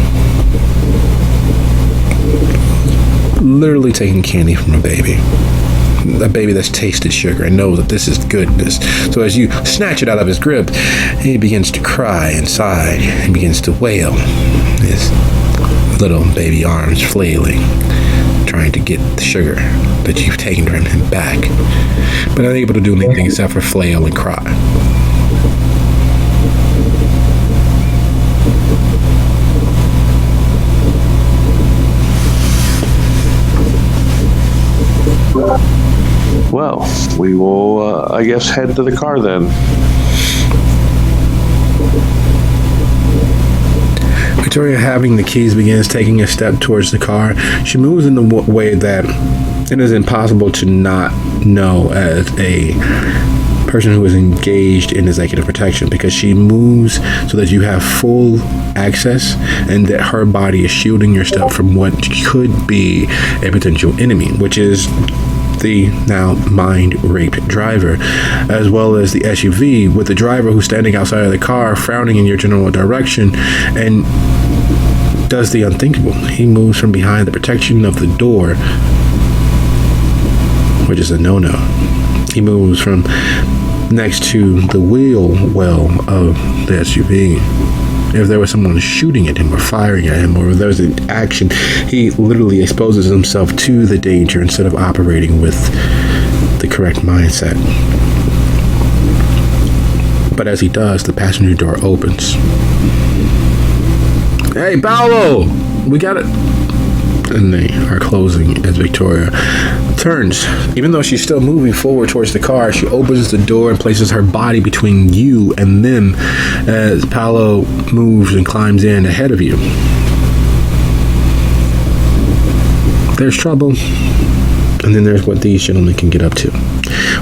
literally taking candy from a baby that's tasted sugar and knows that this is goodness. So as you snatch it out of his grip, he begins to cry and sigh and begins to wail, his little baby arms flailing, trying to get the sugar that you've taken from him back, but unable to do anything except for flail and cry. Well, we will, I guess, head to the car then. Victoria, having the keys, begins taking a step towards the car. She moves in the way that it is impossible to not know as a person who is engaged in executive protection, because she moves so that you have full access and that her body is shielding your step from what could be a potential enemy, which is the now mind-raped driver, as well as the SUV, with the driver who's standing outside of the car, frowning in your general direction, and does the unthinkable. He moves from behind the protection of the door, which is a no-no. He moves from next to the wheel well of the SUV. If there was someone shooting at him or firing at him, or if there was an action, he literally exposes himself to the danger instead of operating with the correct mindset. But as he does, the passenger door opens. Hey, Paolo! We got it! And they are closing as Victoria turns. Even though she's still moving forward towards the car, she opens the door and places her body between you and them as Paolo moves and climbs in ahead of you. There's trouble, and then there's what these gentlemen can get up to.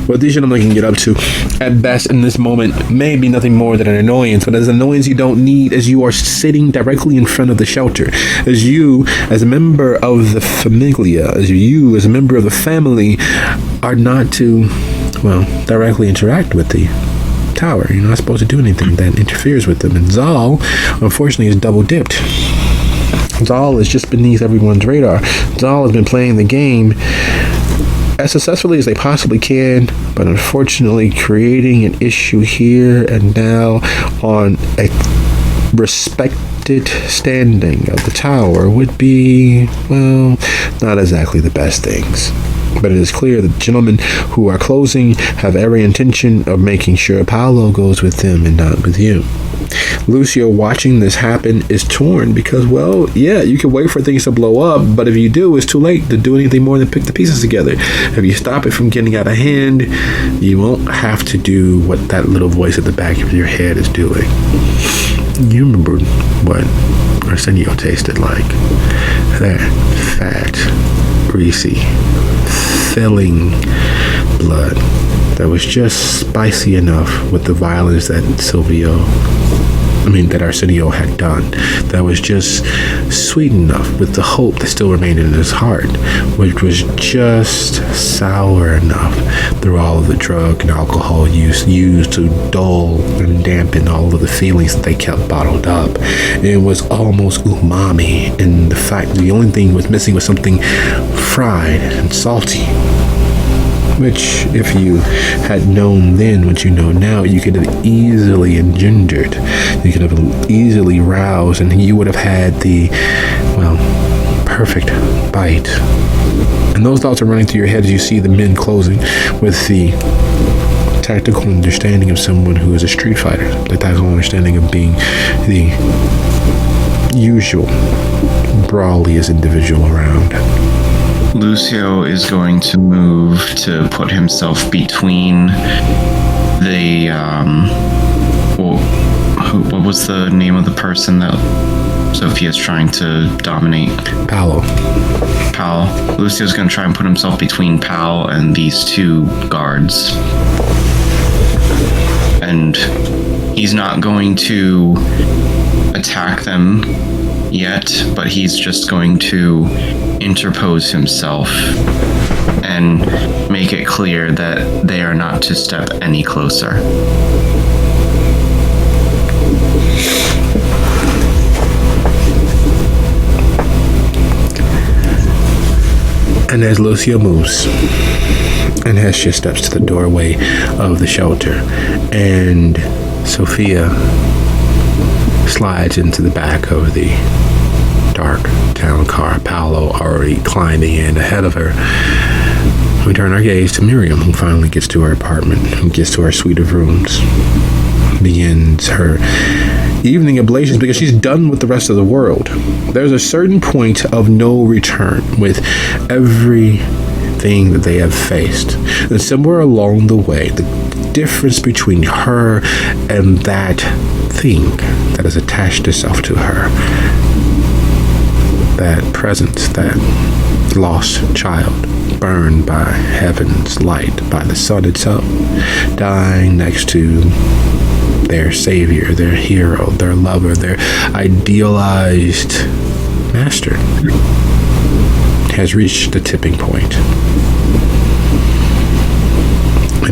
What these gentlemen can get up to, at best in this moment, may be nothing more than an annoyance, but as an annoyance you don't need, as you are sitting directly in front of the shelter, as you, as a member of the familia, as you, as a member of the family, are not to, well, directly interact with the tower. You're not supposed to do anything that interferes with them. And Zal, unfortunately, is double-dipped. Zal is just beneath everyone's radar. Zal has been playing the game as successfully as they possibly can, but unfortunately creating an issue here and now on a respected standing of the tower would be, well, not exactly the best things. But it is clear that the gentlemen who are closing have every intention of making sure Paolo goes with them and not with you. Lucio, watching this happen, is torn because, well, yeah, you can wait for things to blow up, but if you do, it's too late to do anything more than pick the pieces together. If you stop it from getting out of hand, you won't have to do what that little voice at the back of your head is doing. You remember what Arsenio tasted like. That fat, greasy, filling blood that was just spicy enough with the violence that that Arsenio had done, that was just sweet enough with the hope that still remained in his heart, which was just sour enough through all of the drug and alcohol use used to dull and dampen all of the feelings that they kept bottled up. It was almost umami, and the fact that the only thing was missing was something fried and salty, which, if you had known then what you know now, you could have easily engendered. You could have easily roused, and you would have had the, well, perfect bite. And those thoughts are running through your head as you see the men closing with the tactical understanding of someone who is a street fighter, the tactical understanding of being the usual brawliest individual around. Lucio is going to move to put himself between the, what was the name of the person that Sophia's trying to dominate? Paolo. Lucio's going to try and put himself between Pal and these two guards. And he's not going to attack them yet, but he's just going to interpose himself and make it clear that they are not to step any closer. And as Lucio moves, and Hestia steps to the doorway of the shelter, and Sophia slides into the back of the dark town car, Paolo already climbing in ahead of her, we turn our gaze to Miriam, who finally gets to her apartment, who gets to her suite of rooms, begins her evening ablations because she's done with the rest of the world. There's a certain point of no return with everything that they have faced. And somewhere along the way, the difference between her and that thing that has attached itself to her, that presence, that lost child, burned by heaven's light, by the sun itself, dying next to their savior, their hero, their lover, their idealized master, has reached the tipping point.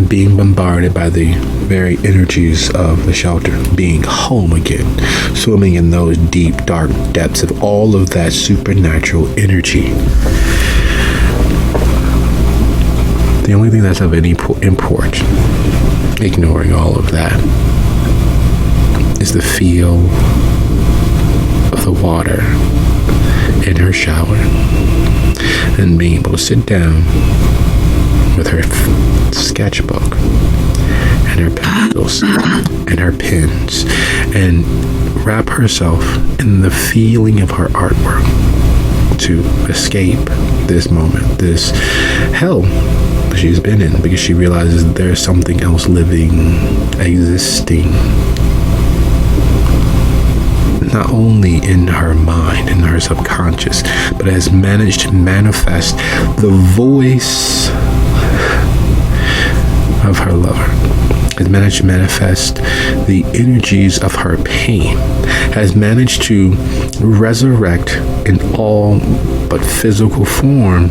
and being bombarded by the very energies of the shelter, being home again, swimming in those deep, dark depths of all of that supernatural energy. The only thing that's of any import, ignoring all of that, is the feel of the water in her shower and being able to sit down with her sketchbook and her pencils and her pens and wrap herself in the feeling of her artwork to escape this moment, this hell that she's been in, because she realizes that there's something else living, existing, not only in her mind, in her subconscious, but has managed to manifest the voice of her lover, has managed to manifest the energies of her pain, has managed to resurrect in all but physical form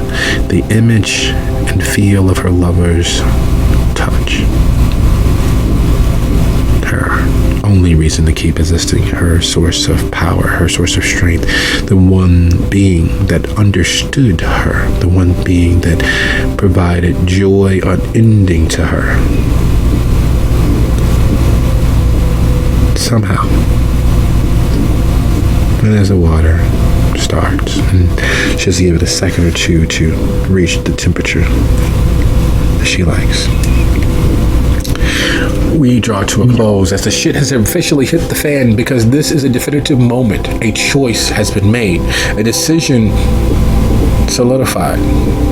the image and feel of her lover's touch. Her only reason to keep existing, her source of power, her source of strength, the one being that understood her, the one being that provided joy unending to her. Somehow, and as the water starts, and she has to give it a second or two to reach the temperature that she likes, we draw to a close as the shit has officially hit the fan, because this is a definitive moment. A choice has been made, a decision solidified.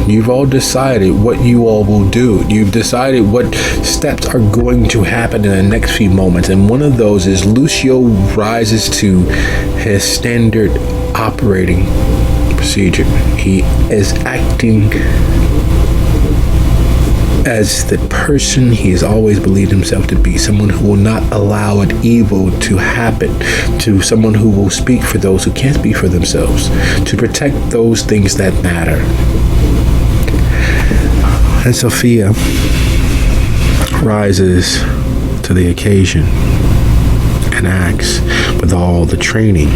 You've all decided what you all will do. You've decided what steps are going to happen in the next few moments, and one of those is Lucio rises to his standard operating procedure. He is acting as the person he has always believed himself to be, someone who will not allow an evil to happen, to someone who will speak for those who can't speak for themselves, to protect those things that matter. And Sophia rises to the occasion and acts with all the training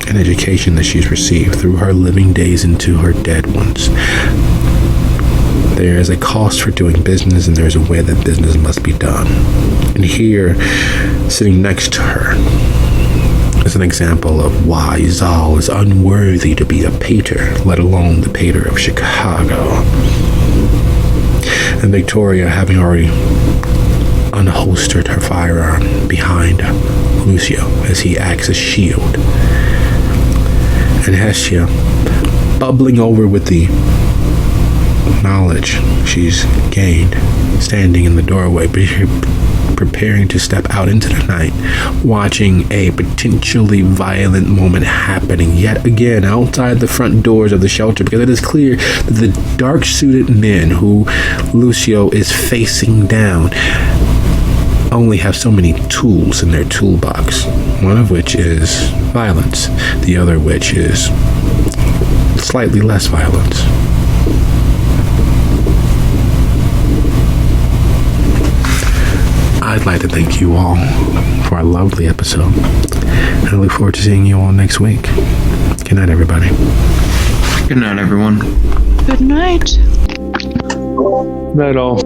and education that she's received through her living days into her dead ones. There is a cost for doing business, and there's a way that business must be done. And here, sitting next to her, is an example of why Zal is unworthy to be a pater, let alone the pater of Chicago. And Victoria, having already unholstered her firearm behind Lucio as he acts as shield. And Hestia, bubbling over with the knowledge she's gained, standing in the doorway, preparing to step out into the night, watching a potentially violent moment happening yet again outside the front doors of the shelter, because it is clear that the dark-suited men who Lucio is facing down only have so many tools in their toolbox, one of which is violence, the other which is slightly less violence. I'd like to thank you all for a lovely episode, and I look forward to seeing you all next week. Good night, everybody. Good night, everyone. Good night. Night all.